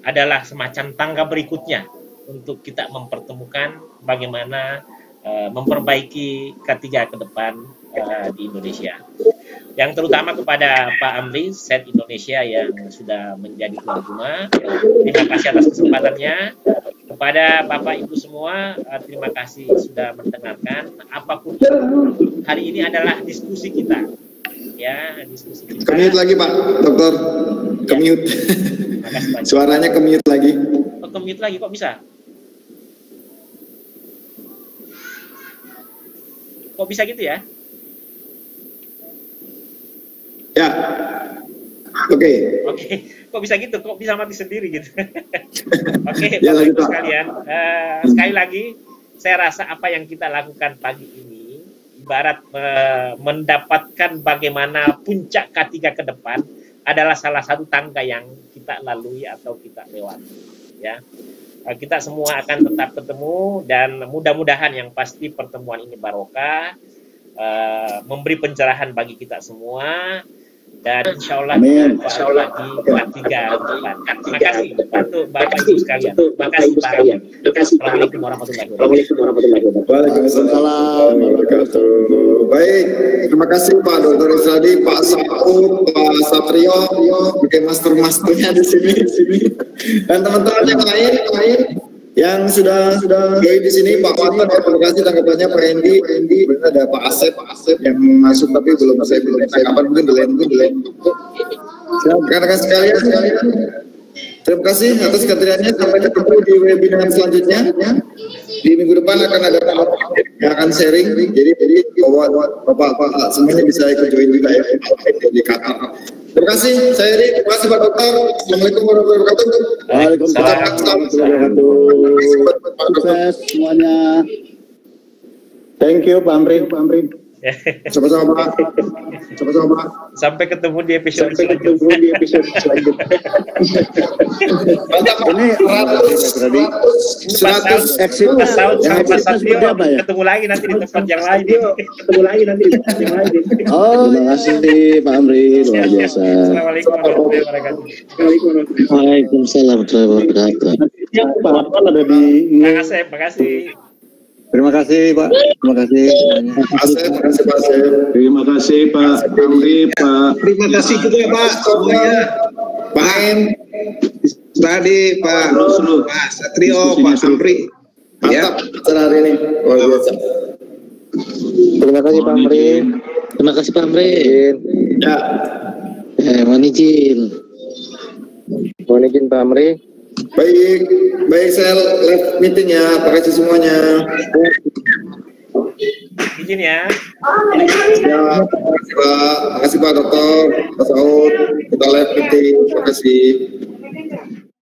adalah semacam tangga berikutnya untuk kita mempertemukan bagaimana memperbaiki K3 ke depan di Indonesia. Yang terutama kepada Pak Amri, Set Indonesia yang sudah menjadi tuan rumah. Terima kasih atas kesempatannya. Kepada Bapak Ibu semua, terima kasih sudah mendengarkan. Apapun hari ini adalah diskusi kita. Ya, diskusi kita. Ke-mute lagi Pak Dokter. Ke-mute. Ya. Suaranya ke-mute lagi. Oh, ke-mute lagi kok bisa? Kok bisa gitu ya? Ya, Oke. Oke, kok bisa gitu? Kok bisa mati sendiri gitu? Oke, Ya, Bapak lanjut, Ibu Pak. sekalian, sekali lagi saya rasa apa yang kita lakukan pagi ini ibarat mendapatkan bagaimana puncak K3 ke depan adalah salah satu tangga yang kita lalui atau kita lewati, ya. Kita semua akan tetap ketemu dan mudah-mudahan yang pasti pertemuan ini barokah, memberi pencerahan bagi kita semua. Dan insya Allah Amin. lagi kelas 3 depan. Terima kasih untuk Bapak Ibu sekalian. Terima kasih Pak. Assalamualaikum warahmatullahi wabarakatuh. Waalaikumsalam wabarakatuh. Baik, terima kasih Pak Dr. Isradi, Pak Saud, Pak Satrio, sebagai master-masternya di sini. Dan teman-teman yang lain yang sudah join di sini, Pak Wawan, terima kasih tanggapannya, Pak Hendi, kemudian ada Pak Asep yang masuk tapi belum saya kapan mungkin delain. Rekan-rekan sekalian, terima kasih atas kehadirannya. Sampai ketemu di webinar selanjutnya. Di minggu depan akan ada yang akan sharing. Jadi Bapak semuanya bisa ikut join juga ya di Qatar. Terima kasih, saya Eri. Terima kasih Pak Dokter. Assalamualaikum warahmatullahi wabarakatuh. Waalaikumsalam warahmatullahi wabarakatuh. Sukses semuanya. Thank you Pak Amri. Sama-sama Pak. Sampai ketemu di episode selanjutnya. Ini 100 exit Mas Saud sama Mas exitnya Satrio seperti apa ya? ketemu lagi nanti di tempat yang lain. Oh, terima kasih Pak Amri, luar biasa. Assalamualaikum warahmatullahi wabarakatuh. Waalaikumsalam warahmatullahi wabarakatuh. Pak Wawan ada di Terima kasih, terima kasih. Terima kasih Pak. Terima kasih semuanya. Terima kasih Pak Asep. Terima kasih Pak Amri, Pak. Terima kasih juga Pak semuanya. Pak Em. Tadi Pak Satrio, Pak Amri. Mantap acara hari ini, luar biasa. Terima kasih Pak Amri. Terima kasih Pak Amri. Ya, Mohon izin Pak Amri. baik saya live meeting ya. Terima kasih semuanya. Izin ya. Ya, terima kasih Pak Dokter, Pak Saud. Kita live meeting. Terima kasih.